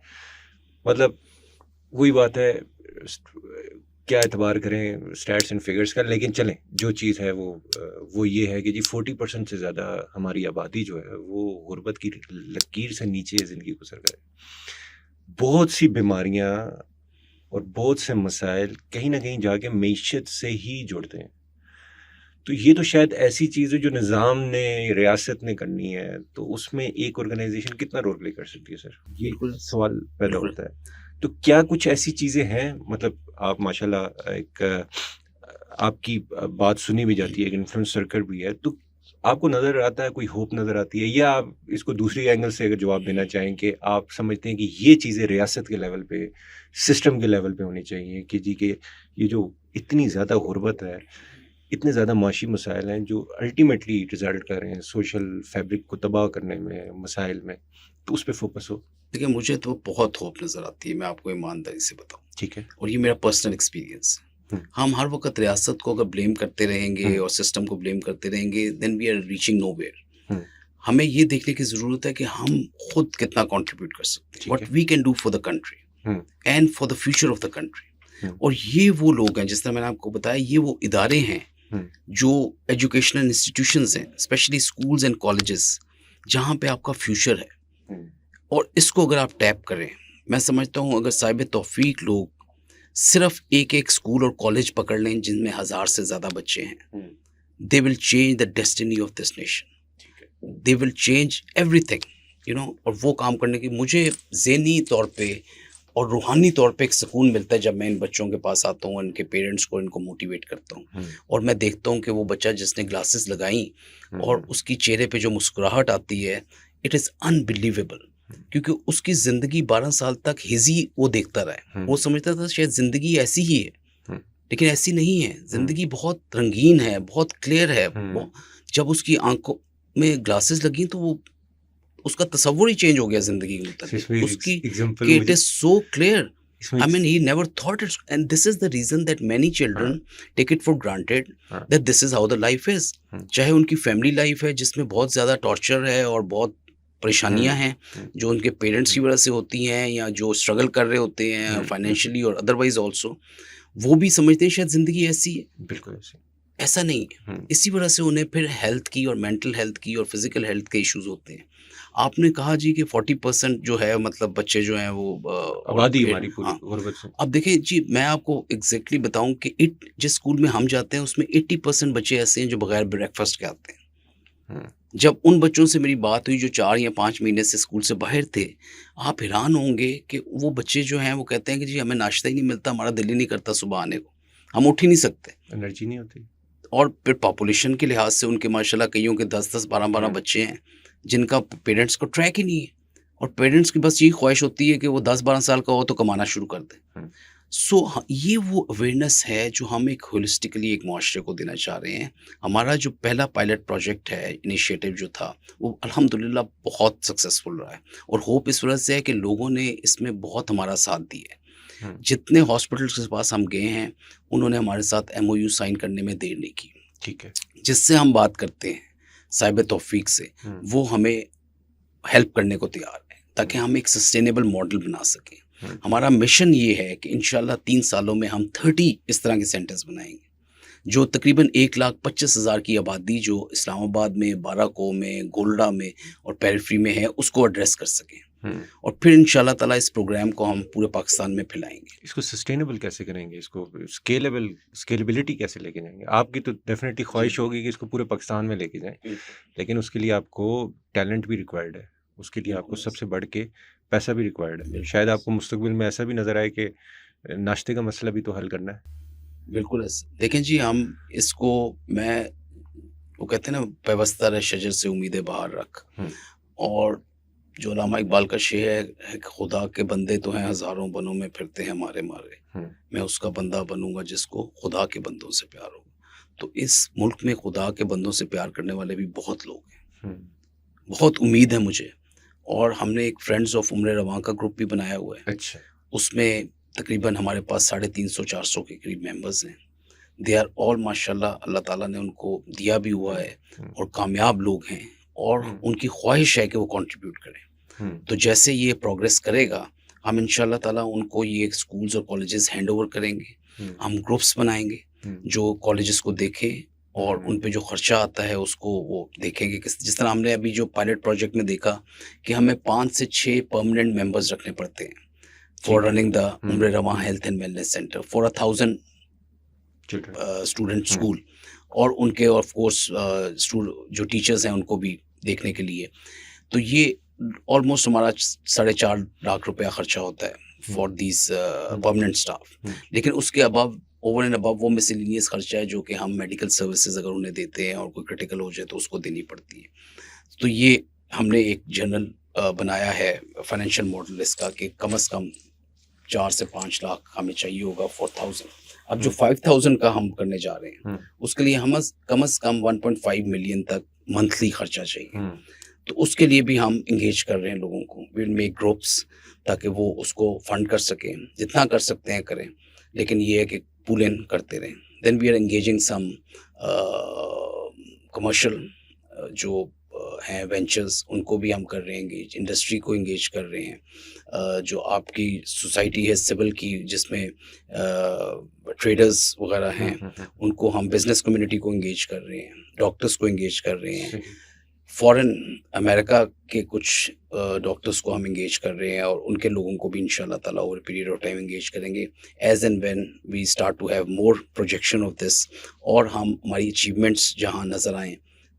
[SPEAKER 1] मतलब वही बात है, क्या एतबार करें स्टैट्स एंड फिगर्स का, लेकिन चलें जो चीज़ है वो ये है कि जी 40% से ज़्यादा हमारी आबादी जो है वो गुर्बत की लकीर से नीचे ज़िंदगी गुजर रहा है। बहुत सी बीमारियाँ और बहुत से मसाइल कहीं न कहीं जाके मईशत से ही जुड़ते हैं। तो ये तो शायद ऐसी चीज़ है जो निज़ाम ने, रियासत ने करनी है, तो उसमें एक ऑर्गेनाइज़ेशन कितना रोल प्ले कर सकती है सर? ये
[SPEAKER 2] बिल्कुल,
[SPEAKER 1] सवाल पैदा
[SPEAKER 2] बिल्कुल।
[SPEAKER 1] होता है। तो क्या कुछ ऐसी चीज़ें हैं, मतलब आप माशाल्लाह एक आपकी बात सुनी भी जाती है, एक इन्फ्लुएंस सर्कल भी है, तो आपको नज़र आता है, कोई होप नज़र आती है, या आप इसको दूसरे एंगल से अगर जवाब देना चाहें कि आप समझते हैं कि ये चीज़ें रियासत के लेवल पे, सिस्टम के लेवल पे होनी चाहिए कि जी के ये जो इतनी ज़्यादा गुर्बत है, इतने ज़्यादा माशी मसाइल हैं जो अल्टीमेटली रिज़ल्ट कर रहे हैं सोशल फैब्रिक को तबाह करने में, मसाइल में, तो उस पे फोकस हो?
[SPEAKER 2] देखिए, मुझे तो बहुत होप नज़र आती है, मैं आपको ईमानदारी से बताऊँ,
[SPEAKER 1] ठीक है।
[SPEAKER 2] और ये मेरा पर्सनल एक्सपीरियंस है।
[SPEAKER 1] हुँ,
[SPEAKER 2] हम हर वक़्त रियासत को अगर ब्लेम करते रहेंगे
[SPEAKER 1] हुँ,
[SPEAKER 2] और सिस्टम को ब्लेम करते रहेंगे, then we are reaching nowhere.
[SPEAKER 1] Hmm,
[SPEAKER 2] हमें ये देखने की ज़रूरत है कि हम खुद कितना कंट्रीब्यूट कर सकते हैं,
[SPEAKER 1] ठीक
[SPEAKER 2] व्हाट
[SPEAKER 1] है।
[SPEAKER 2] We can do for the country
[SPEAKER 1] hmm,
[SPEAKER 2] and for the future of the country.
[SPEAKER 1] Hmm,
[SPEAKER 2] और ये वो लोग हैं, जिस तरह मैंने आपको बताया, ये वो इदारे हैं
[SPEAKER 1] हुँ,
[SPEAKER 2] जो एजुकेशनल इंस्टीट्यूशंस हैं, स्पेशली स्कूल्स एंड कॉलेजेस, जहाँ पे आपका फ्यूचर है।
[SPEAKER 1] हुँ,
[SPEAKER 2] और इसको अगर आप टैप करें, मैं समझता हूँ अगर साहिब तौफीक लोग सिर्फ एक-एक स्कूल और कॉलेज पकड़ लें जिनमें 1000 से ज़्यादा बच्चे हैं,
[SPEAKER 1] hmm,
[SPEAKER 2] they will change the destiny of this nation,
[SPEAKER 1] ठीक है।
[SPEAKER 2] They will change everything, you know. और वो काम करने की मुझे ज़हनी तौर पे और रूहानी तौर पे एक सुकून मिलता है जब मैं इन बच्चों के पास आता हूँ, इनके पेरेंट्स को, इनको मोटिवेट करता हूँ,
[SPEAKER 1] हुँ,
[SPEAKER 2] और मैं देखता हूँ कि वो बच्चा जिसने ग्लासेस लगाई
[SPEAKER 1] हुँ,
[SPEAKER 2] और
[SPEAKER 1] हुँ,
[SPEAKER 2] उसकी चेहरे पे जो मुस्कुराहट आती है, इट इज़ अनबिलीवेबल।
[SPEAKER 1] हुँ,
[SPEAKER 2] क्योंकि उसकी ज़िंदगी 12 साल तक हिज़ी वो देखता रहा है।
[SPEAKER 1] हुँ,
[SPEAKER 2] वो समझता था शायद ज़िंदगी ऐसी ही है,
[SPEAKER 1] हुँ,
[SPEAKER 2] लेकिन ऐसी नहीं है।
[SPEAKER 1] हुँ,
[SPEAKER 2] ज़िंदगी बहुत रंगीन है, बहुत क्लियर है।
[SPEAKER 1] हुँ।
[SPEAKER 2] जब उसकी आँखों में ग्लासेस लगी तो वो, उसका तसव्वुर ही चेंज हो गया ज़िंदगी के
[SPEAKER 1] अच्छा,
[SPEAKER 2] मुताबिक।
[SPEAKER 1] इसमें
[SPEAKER 2] उसकी
[SPEAKER 1] एग्ज़ाम्पल
[SPEAKER 2] कि इट
[SPEAKER 1] मुझे
[SPEAKER 2] इज़ सो क्लियर।
[SPEAKER 1] इसमें
[SPEAKER 2] I mean, he never thought it's, and this is the reason that many
[SPEAKER 1] हाँ,
[SPEAKER 2] children take it for granted
[SPEAKER 1] हाँ,
[SPEAKER 2] that this is how the life is.
[SPEAKER 1] हुँ,
[SPEAKER 2] चाहे उनकी फैमिली लाइफ है जिसमें बहुत ज़्यादा टॉर्चर है और बहुत परेशानियां
[SPEAKER 1] हुँ,
[SPEAKER 2] हैं
[SPEAKER 1] हुँ,
[SPEAKER 2] जो उनके पेरेंट्स की
[SPEAKER 1] हुँ,
[SPEAKER 2] वजह से होती हैं, या जो स्ट्रगल कर रहे होते हैं
[SPEAKER 1] हुँ, हुँ,
[SPEAKER 2] फाइनेंशियली और अदरवाइज ऑल्सो, वो भी समझते हैं शायद ज़िंदगी ऐसी है।
[SPEAKER 1] बिल्कुल ऐसे।
[SPEAKER 2] ऐसा नहीं है।
[SPEAKER 1] हुँ,
[SPEAKER 2] इसी वजह से उन्हें फिर हेल्थ की और मेंटल हेल्थ की और फिजिकल हेल्थ के इश्यूज होते हैं। आपने कहा जी कि 40% जो है, मतलब बच्चे जो हैं वो
[SPEAKER 1] आबादी हमारी पूरी
[SPEAKER 2] हाँ।
[SPEAKER 1] गुर्बत से।
[SPEAKER 2] अब देखिए जी, मैं आपको एग्जैक्टली बताऊं कि जिस स्कूल में हम जाते हैं उसमें 80% बच्चे ऐसे हैं जो बगैर ब्रेकफास्ट के आते हैं।
[SPEAKER 1] हुँ,
[SPEAKER 2] जब उन बच्चों से मेरी बात हुई जो 4 या 5 महीने से स्कूल से बाहर थे, आप हैरान होंगे कि वो बच्चे जो हैं वो कहते हैं कि जी हमें नाश्ता ही नहीं मिलता, हमारा दिल ही नहीं करता सुबह आने को, हम उठ ही नहीं सकते।
[SPEAKER 1] एनर्जी नहीं होती।
[SPEAKER 2] और फिर पॉपुलेशन के लिहाज से उनके माशाल्लाह कईयों के 10-10, 12-12
[SPEAKER 1] हुँ,
[SPEAKER 2] बच्चे हैं, जिनका पेरेंट्स को ट्रैक ही नहीं है, और पेरेंट्स की बस यही ख्वाहिश होती है कि वो 10-12 साल का हो तो कमाना शुरू कर दे।
[SPEAKER 1] हुँ,
[SPEAKER 2] सो ये वो अवेयरनेस है जो हम एक होलिस्टिकली एक मुआशरे को देना चाह रहे हैं। हमारा जो पहला पायलट प्रोजेक्ट है, इनिशिएटिव जो था, वो अल्हम्दुलिल्लाह बहुत सक्सेसफुल रहा है, और होप इस वजह से है कि लोगों ने इसमें बहुत हमारा साथ दिया है।
[SPEAKER 1] हुँ,
[SPEAKER 2] जितने हॉस्पिटल्स के पास हम गए हैं, उन्होंने हमारे साथ एमओयू साइन करने में देर नहीं की।
[SPEAKER 1] ठीक है।
[SPEAKER 2] जिससे हम बात करते हैं साहिब तौफीक से,
[SPEAKER 1] हुँ,
[SPEAKER 2] वो हमें हेल्प करने को तैयार है ताकि
[SPEAKER 1] हुँ,
[SPEAKER 2] हम एक सस्टेनेबल मॉडल बना सकें।
[SPEAKER 1] हुँ,
[SPEAKER 2] हमारा मिशन ये है कि इंशाल्लाह 3 सालों में हम 30 इस तरह के सेंटर्स बनाएंगे, जो तकरीबन 1,25,000 की आबादी जो इस्लामाबाद में, बाराको में, गोल्डा में और पेरिफेरी में है, उसको एड्रेस कर सकें।
[SPEAKER 1] हुँ।
[SPEAKER 2] और फिर इंशाल्लाह ताला इस प्रोग्राम को हम पूरे पाकिस्तान में फैलाएंगे।
[SPEAKER 1] इसको सस्टेनेबल कैसे करेंगे? इसको स्केलेबिलिटी कैसे लेके जाएँगे? आपकी तो डेफ़िनेटली
[SPEAKER 2] जी,
[SPEAKER 1] ख्वाहिश होगी कि इसको पूरे पाकिस्तान में लेके जाएँ,
[SPEAKER 2] बिल्कुल,
[SPEAKER 1] लेकिन उसके लिए आपको टैलेंट भी रिक्वायर्ड है। उसके लिए आपको
[SPEAKER 2] बिल्कुल ऐसा,
[SPEAKER 1] सबसे बढ़ के पैसा भी रिक्वायर्ड है।
[SPEAKER 2] बिल्कुल
[SPEAKER 1] शायद आपको
[SPEAKER 2] ऐसा,
[SPEAKER 1] मुस्तकबिल में ऐसा भी नज़र आए कि नाश्ते का मसला भी तो हल करना है।
[SPEAKER 2] बिल्कुल ऐसा। देखें जी, हम इसको, मैं, वो कहते हैं ना, पेवस्ता रहे शजर से उम्मीदें बाहर रख।
[SPEAKER 1] हुँ,
[SPEAKER 2] और जो अल्लामा इकबाल का शेर है कि खुदा के बंदे तो हैं हज़ारों बनों में फिरते हैं मारे मारे,
[SPEAKER 1] हुँ,
[SPEAKER 2] मैं उसका बंदा बनूंगा जिसको खुदा के बंदों से प्यार होगा। तो इस मुल्क में खुदा के बंदों से प्यार करने वाले भी बहुत लोग हैं।
[SPEAKER 1] हुँ,
[SPEAKER 2] बहुत उम्मीद है मुझे, और हमने एक फ्रेंड्स ऑफ उम्र रवां का ग्रुप भी बनाया हुआ है।
[SPEAKER 1] अच्छा।
[SPEAKER 2] उसमें तकरीबन हमारे पास 350-400 के करीब मेंबर्स हैं। दे आर ऑल माशाल्लाह, अल्लाह ताला ने उनको दिया भी हुआ
[SPEAKER 1] हुँ,
[SPEAKER 2] है,
[SPEAKER 1] हुँ,
[SPEAKER 2] और कामयाब लोग हैं, और
[SPEAKER 1] हुँ,
[SPEAKER 2] उनकी ख्वाहिश है कि वो कंट्रीब्यूट करें।
[SPEAKER 1] हुँ,
[SPEAKER 2] तो जैसे ये प्रोग्रेस करेगा, हम इंशाल्लाह ताला उनको ये स्कूल्स और कॉलेजेस हैंड ओवर करेंगे।
[SPEAKER 1] हुँ,
[SPEAKER 2] हम ग्रुप्स बनाएँगे
[SPEAKER 1] हुँ,
[SPEAKER 2] जो कॉलेजेस को देखें और
[SPEAKER 1] हुँ,
[SPEAKER 2] उन पे जो खर्चा आता है उसको वो देखेंगे। किस जिस तरह हमने अभी जो पायलट प्रोजेक्ट में देखा कि हमें 5 से 6 परमानेंट मेंबर्स रखने पड़ते हैं फॉर
[SPEAKER 1] ठीक है।
[SPEAKER 2] रनिंग द
[SPEAKER 1] हुँ,
[SPEAKER 2] उम्र रवा
[SPEAKER 1] hmm,
[SPEAKER 2] health and wellness centre for 1000
[SPEAKER 1] children.
[SPEAKER 2] Student
[SPEAKER 1] hmm,
[SPEAKER 2] school, और उनके ऑफ कोर्स जो टीचर्स हैं उनको भी देखने के लिए। तो ये ऑलमोस्ट हमारा 4.5 लाख रुपया खर्चा होता है
[SPEAKER 1] hmm,
[SPEAKER 2] for these
[SPEAKER 1] hmm,
[SPEAKER 2] permanent staff.
[SPEAKER 1] Hmm,
[SPEAKER 2] लेकिन उसके अबव, ओवर एंड अबव वो मिसलेनियस खर्चा है जो कि हम मेडिकल सर्विसेज अगर उन्हें देते हैं और कोई क्रिटिकल हो जाए तो उसको देनी पड़ती है। तो ये हमने एक जनरल बनाया है फाइनेंशियल मॉडल इसका कि कम से कम 4 से 5 लाख हमें चाहिए होगा फॉर 1000। अब जो
[SPEAKER 1] हुँ,
[SPEAKER 2] 5000 का हम करने जा रहे हैं,
[SPEAKER 1] हुँ,
[SPEAKER 2] उसके लिए हम कम से कम 1.5 मिलियन तक मंथली खर्चा चाहिए।
[SPEAKER 1] हुँ,
[SPEAKER 2] तो उसके लिए भी हम एंगेज कर रहे हैं लोगों को। वी विल मेक ग्रुप्स ताकि वो उसको फंड कर सकें, जितना कर सकते हैं करें, लेकिन ये है कि पुल इन करते रहें। Then we are engaging some commercial जो हैं वेंचर्स, उनको भी हम कर रहे हैं एंगेज, इंडस्ट्री को एंगेज कर रहे हैं। जो आपकी सोसाइटी है सिविल की जिसमें ट्रेडर्स वगैरह
[SPEAKER 1] हुँ,
[SPEAKER 2] हैं,
[SPEAKER 1] हुँ, हुँ,
[SPEAKER 2] उनको हम बिजनेस कम्युनिटी को एंगेज कर रहे हैं, डॉक्टर्स को एंगेज कर रहे हैं,
[SPEAKER 1] सही।
[SPEAKER 2] फॉरेन अमेरिका के कुछ डॉक्टर्स को हम एंगेज कर रहे हैं और उनके लोगों को भी इंशाल्लाह ताला over period of time engage करेंगे as and when we start to have more projection of this, और हम हमारी अचीवमेंट्स जहां नज़र आएँ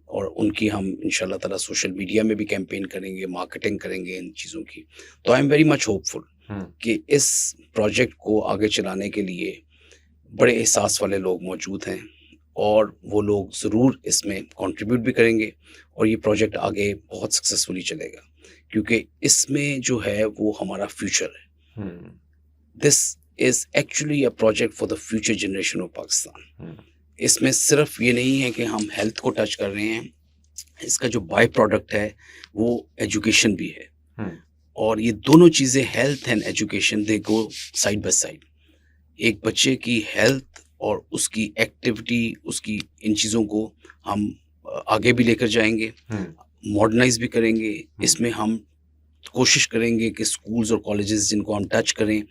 [SPEAKER 2] और उनकी हम इंशाल्लाह ताला सोशल मीडिया में भी कैंपेन करेंगे, मार्केटिंग करेंगे इन चीज़ों की। तो I am very much hopeful
[SPEAKER 1] hmm,
[SPEAKER 2] कि इस प्रोजेक्ट को आगे चलाने के लिए बड़े एहसास वाले लोग मौजूद हैं और वो लोग ज़रूर इसमें कंट्रीब्यूट भी करेंगे और ये प्रोजेक्ट आगे बहुत सक्सेसफुली चलेगा, क्योंकि इसमें जो है वो हमारा फ्यूचर है।
[SPEAKER 1] Hmm,
[SPEAKER 2] this is actually a project for the future generation of Pakistan.
[SPEAKER 1] Hmm,
[SPEAKER 2] इसमें सिर्फ ये नहीं है कि हम हेल्थ को टच कर रहे हैं, इसका जो बाय प्रोडक्ट है वो एजुकेशन भी है,
[SPEAKER 1] हुँ,
[SPEAKER 2] और ये दोनों चीज़ें health and education they go side by side. एक बच्चे की हेल्थ और उसकी एक्टिविटी, उसकी इन चीज़ों को हम आगे भी लेकर जाएँगे,
[SPEAKER 1] हुँ,
[SPEAKER 2] मॉडर्नाइज़ भी करेंगे।
[SPEAKER 1] हुँ,
[SPEAKER 2] इसमें हम कोशिश करेंगे कि स्कूल्स और कॉलेजेस जिनको हम टच करें,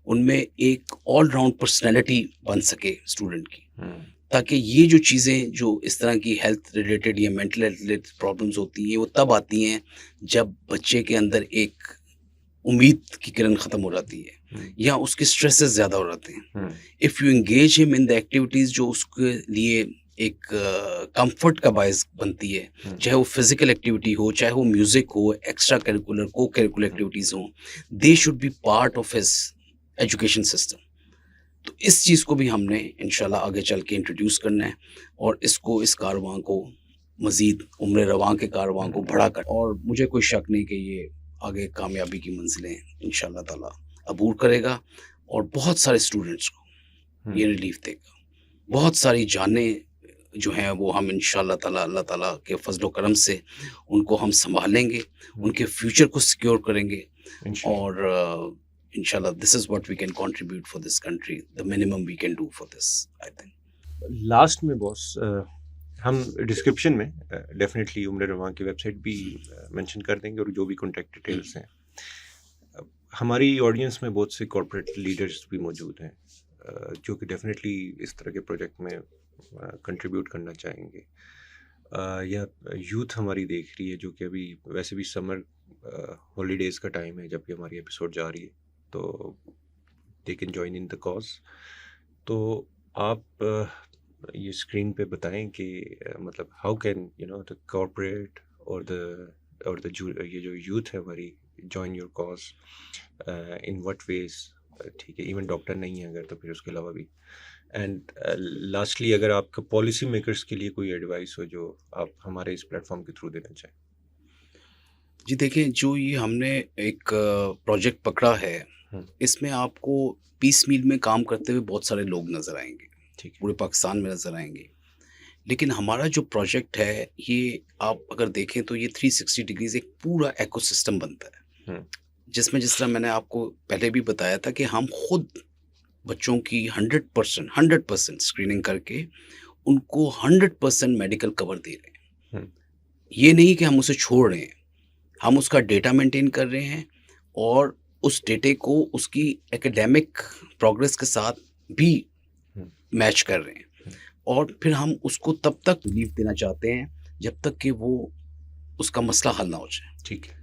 [SPEAKER 2] उनमें एक ऑल राउंड पर्सनैलिटी बन सके स्टूडेंट की।
[SPEAKER 1] हुँ,
[SPEAKER 2] ताकि ये जो चीज़ें जो इस तरह की हेल्थ रिलेटेड या मेंटल हेल्थ रिलेटेड प्रॉब्लम्स होती हैं, वो तब आती हैं जब बच्चे के अंदर एक उम्मीद की किरण ख़त्म हो जाती है
[SPEAKER 1] हुँ,
[SPEAKER 2] या उसके स्ट्रेसेस ज़्यादा हो जाते हैं।
[SPEAKER 1] Hmm,
[SPEAKER 2] if you engage him in the activities जो उसके लिए एक कंफर्ट का बायस बनती है,
[SPEAKER 1] हुँ,
[SPEAKER 2] चाहे वो फिज़िकल एक्टिविटी हो, चाहे वो म्यूज़िक हो, एक्स्ट्रा करिकुलर, को-करिकुलर
[SPEAKER 1] हुँ,
[SPEAKER 2] एक्टिविटीज़ हों, they should be part of his education system. तो इस चीज़ को भी हमने इंशाल्लाह आगे चल के इंट्रोड्यूस करना है और इसको, इस कारवां को मज़ीद उम्र रवां के कारवां को
[SPEAKER 1] हुँ,
[SPEAKER 2] बढ़ा कर, और मुझे कोई शक नहीं कि ये आगे कामयाबी की मंजिलें इंशाल्लाह ताला अबूर करेगा और बहुत सारे स्टूडेंट्स को
[SPEAKER 1] हुँ,
[SPEAKER 2] ये रिलीफ देगा। बहुत सारी जानें जो हैं वो हम इंशाल्लाह ताला, अल्लाह ताला के फ़ज़्ल व करम से उनको हम सँभालेंगे,
[SPEAKER 1] हुँ,
[SPEAKER 2] उनके फ्यूचर को सिक्योर करेंगे
[SPEAKER 1] इंशाल्लाह।
[SPEAKER 2] और इंशाल्लाह this is what we can contribute for this country, the minimum we can do for this, I think.
[SPEAKER 1] Last में बॉस हम डिस्क्रिप्शन में डेफिनेटली उम्र रवां की वेबसाइट भी मेंशन कर देंगे और जो भी कॉन्टैक्ट डिटेल्स हैं। हमारी ऑडियंस में बहुत से कॉर्पोरेट लीडर्स भी मौजूद हैं जो कि डेफिनेटली इस तरह के प्रोजेक्ट में कंट्रीब्यूट करना चाहेंगे, या यूथ हमारी देख रही है जो कि अभी वैसे भी समर हॉलीडेज़ का टाइम है जब भी हमारी एपिसोड जा रही है, तो they can join in the cause. तो आप ये स्क्रीन पे बताएं कि मतलब हाउ कैन द कॉर्पोरेट और ये जो यूथ है हमारी join your cause in what ways. ठीक है, इवन डॉक्टर नहीं है अगर तो फिर उसके अलावा भी। एंड लास्टली अगर आपका पॉलिसी मेकर्स के लिए कोई एडवाइस हो जो आप हमारे इस प्लेटफॉर्म के थ्रू देना चाहें।
[SPEAKER 2] जी देखिए, जो ये हमने एक प्रोजेक्ट पकड़ा है,
[SPEAKER 1] हम्म,
[SPEAKER 2] इसमें आपको पीस-मील में काम करते हुए बहुत सारे लोग नज़र आएँगे,
[SPEAKER 1] ठीक है।
[SPEAKER 2] पूरे पाकिस्तान में नज़र आएँगे। लेकिन हमारा जो प्रोजेक्ट है, ये आप अगर देखें तो ये 360 डिग्रीज़ एक पूरा इकोसिस्टम बनता है।
[SPEAKER 1] हम्म,
[SPEAKER 2] जिसमें, जिस तरह मैंने आपको पहले भी बताया था कि हम खुद बच्चों की 100% स्क्रीनिंग करके उनको 100% मेडिकल कवर दे रहे हैं।
[SPEAKER 1] हम्म,
[SPEAKER 2] ये नहीं कि हम उसे छोड़ रहे हैं, हम उसका डेटा मेंटेन कर रहे हैं और उस डेटे को उसकी एकेडमिक प्रोग्रेस के साथ भी
[SPEAKER 1] हुँ,
[SPEAKER 2] मैच कर रहे हैं,
[SPEAKER 1] हुँ,
[SPEAKER 2] और फिर हम उसको तब तक रिलीफ देना चाहते हैं जब तक कि वो उसका मसला हल ना हो जाए।
[SPEAKER 1] ठीक है।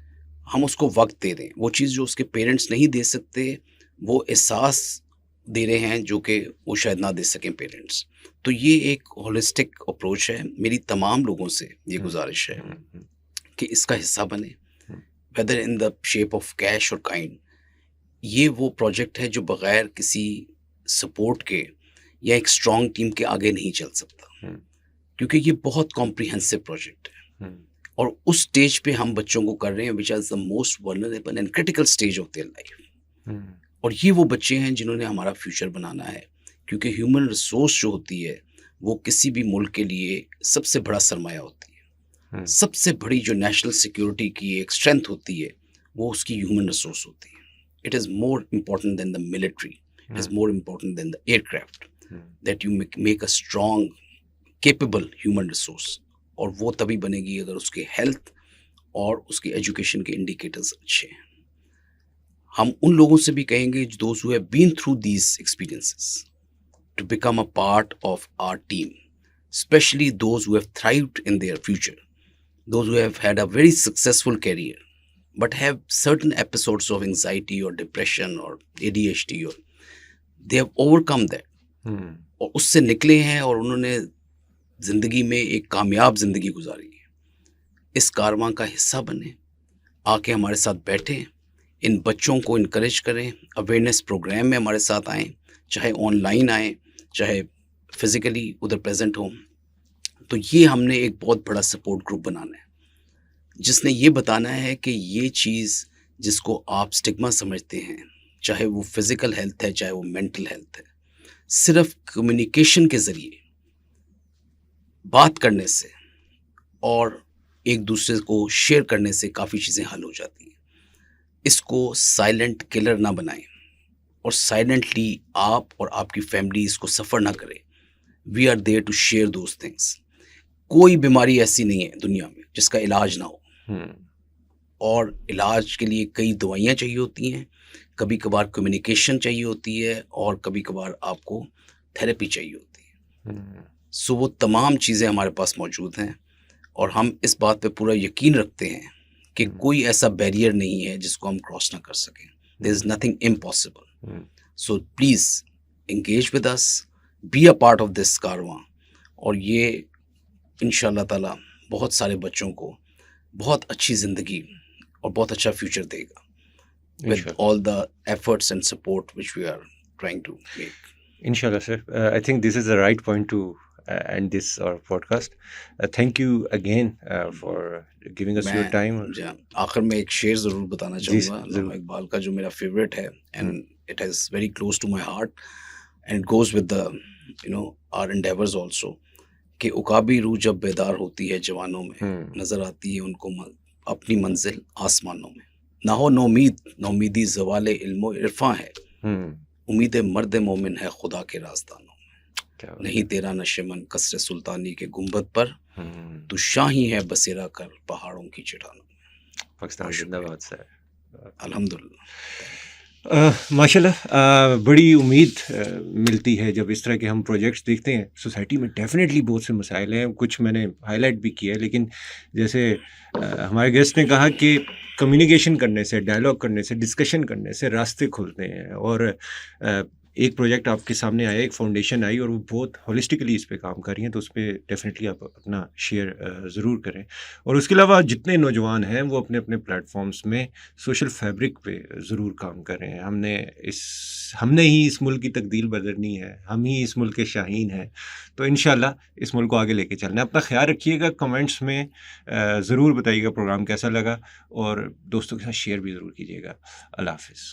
[SPEAKER 2] हम उसको वक़्त दे दें, वो चीज़ जो उसके पेरेंट्स नहीं दे सकते, वो एहसास दे रहे हैं जो कि वो शायद ना दे सकें पेरेंट्स। तो ये एक होलिस्टिक अप्रोच है। मेरी तमाम लोगों से ये
[SPEAKER 1] हुँ,
[SPEAKER 2] गुज़ारिश है
[SPEAKER 1] हुँ, हुँ,
[SPEAKER 2] कि इसका हिस्सा बनें,
[SPEAKER 1] hmm,
[SPEAKER 2] whether in the shape of cash और काइंड। ये वो प्रोजेक्ट है जो बगैर किसी सपोर्ट के या एक स्ट्रॉन्ग टीम के आगे नहीं चल सकता,
[SPEAKER 1] हुँ,
[SPEAKER 2] क्योंकि ये बहुत कॉम्प्रिहेंसिव प्रोजेक्ट है,
[SPEAKER 1] हुँ,
[SPEAKER 2] और उस स्टेज पे हम बच्चों को कर रहे हैं which is the most vulnerable and critical stage of their life.
[SPEAKER 1] Hmm,
[SPEAKER 2] और ये वो बच्चे हैं जिन्होंने हमारा फ्यूचर बनाना है, क्योंकि ह्यूमन रिसोर्स जो होती है वो किसी भी मुल्क के लिए सबसे बड़ा सरमाया होती है।
[SPEAKER 1] हुँ,
[SPEAKER 2] सबसे बड़ी जो नेशनल सिक्योरिटी की एक स्ट्रेंथ होती है वो उसकी ह्यूमन रिसोर्स होती है। It is more important than the military, it is
[SPEAKER 1] hmm,
[SPEAKER 2] more important than the aircraft,
[SPEAKER 1] hmm,
[SPEAKER 2] that you make a strong capable human resource. और वो तभी बनेगी अगर उसके हेल्थ और उसके एजुकेशन के इंडिकेटर्स अच्छे हैं। हम उन लोगों से भी कहेंगे those who have been through these experiences to become a part of our team, especially those who have thrived in their future, those who have had a very successful career but have certain episodes of anxiety or depression or ADHD, or they have overcome that,
[SPEAKER 1] हुँ,
[SPEAKER 2] और उससे निकले हैं और उन्होंने ज़िंदगी में एक कामयाब ज़िंदगी गुजारी है। इस कारवां का हिस्सा बने, आके हमारे साथ बैठें, इन बच्चों को इनकरेज करें, अवेयरनेस प्रोग्राम में हमारे साथ आएँ, चाहे ऑनलाइन आएँ, चाहे फिज़िकली उधर प्रेज़ेंट हों। तो ये हमने एक बहुत बड़ा सपोर्ट ग्रुप बनाना है, जिसने ये बताना है कि ये चीज़ जिसको आप स्टिग्मा समझते हैं, चाहे वो फ़िज़िकल हेल्थ है, चाहे वो मेंटल हेल्थ है, सिर्फ़ कम्युनिकेशन के ज़रिए, बात करने से और एक दूसरे को शेयर करने से काफ़ी चीज़ें हल हो जाती हैं। इसको साइलेंट किलर ना बनाएं, और साइलेंटली आप और आपकी फैमिली इसको सफ़र ना करें। We are there to share those things. कोई बीमारी ऐसी नहीं है दुनिया में जिसका इलाज ना हो,
[SPEAKER 1] हुँ,
[SPEAKER 2] और इलाज के लिए कई दवाइयाँ चाहिए होती हैं, कभी कभार कम्युनिकेशन चाहिए होती है, और कभी कभार आपको थेरेपी चाहिए होती है।
[SPEAKER 1] हुँ,
[SPEAKER 2] सो वो तमाम चीज़ें हमारे पास मौजूद हैं, और हम इस बात पे पूरा यकीन रखते हैं कि
[SPEAKER 1] हुँ,
[SPEAKER 2] कोई ऐसा बैरियर नहीं है जिसको हम क्रॉस ना कर सकें। There is
[SPEAKER 1] hmm,
[SPEAKER 2] nothing impossible.
[SPEAKER 1] Hmm,
[SPEAKER 2] so please engage with us, be a part of this कारवां, और ये इंशाल्लाह ताला बहुत सारे बच्चों को बहुत अच्छी ज़िंदगी और बहुत अच्छा फ्यूचर देगा, with
[SPEAKER 1] इंशाल्लाह।
[SPEAKER 2] all the efforts and support which we are trying to make.
[SPEAKER 1] Inshallah, sir. I think this is the right point to end this our podcast. Thank you again for giving us your time.
[SPEAKER 2] मैं जहाँ आखिर में एक शेर ज़रूर बताना
[SPEAKER 1] जी
[SPEAKER 2] चाहूँगा
[SPEAKER 1] sir,
[SPEAKER 2] अल्लामा
[SPEAKER 1] ज़रूर।
[SPEAKER 2] इकबाल का, जो मेरा फेवरेट है,
[SPEAKER 1] hmm,
[SPEAKER 2] and it has very close to my heart, and it goes with the our endeavours also, कि उकाबी रूह जब बेदार होती है जवानों में,
[SPEAKER 1] हुँ,
[SPEAKER 2] नज़र आती है उनको अपनी मंजिल आसमानों में। ना हो नौमीद, नौमीदी ज़वाले इल्मो इरफां है,
[SPEAKER 1] हुँ,
[SPEAKER 2] उम्मीद मर्द मोमिन है खुदा के राज़दानों में।
[SPEAKER 1] क्या बात
[SPEAKER 2] नहीं
[SPEAKER 1] है।
[SPEAKER 2] तेरा नशेमन कसरे सुल्तानी के गुंबद पर,
[SPEAKER 1] हुँ,
[SPEAKER 2] तू शाही है बसेरा कर पहाड़ों की चट्टानों में।
[SPEAKER 1] पाकिस्तान
[SPEAKER 2] बहुत शुक्रिया।
[SPEAKER 1] जिंदाबाद सर।
[SPEAKER 2] अल्हम्दुलिल्लाह।
[SPEAKER 1] माशाल्लाह बड़ी उम्मीद मिलती है जब इस तरह के हम प्रोजेक्ट्स देखते हैं। सोसाइटी में डेफ़िनेटली बहुत से मसाइल हैं, कुछ मैंने हाइलाइट भी किए हैं, लेकिन जैसे हमारे गेस्ट ने कहा कि कम्युनिकेशन करने से, डायलॉग करने से, डिस्कशन करने से रास्ते खुलते हैं। और एक प्रोजेक्ट आपके सामने आया, एक फाउंडेशन आई और वो बहुत होलिस्टिकली इस पे काम कर रही हैं, तो उस पे डेफ़िनेटली आप अपना शेयर ज़रूर करें। और उसके अलावा जितने नौजवान हैं वो अपने-अपने प्लेटफ़ॉर्म्स में सोशल फैब्रिक पे ज़रूर काम कर रहे हैं। हमने ही इस मुल्क की तकदीर बदलनी है, हम ही इस मुल्क के शाहीन हैं। तो इंशाल्लाह इस मुल्क को आगे लेके चलना है। अपना ख़्याल रखिएगा, कमेंट्स में ज़रूर बताइएगा प्रोग्राम कैसा लगा, और दोस्तों के साथ शेयर भी ज़रूर कीजिएगा। अल्लाह हाफ़िज़।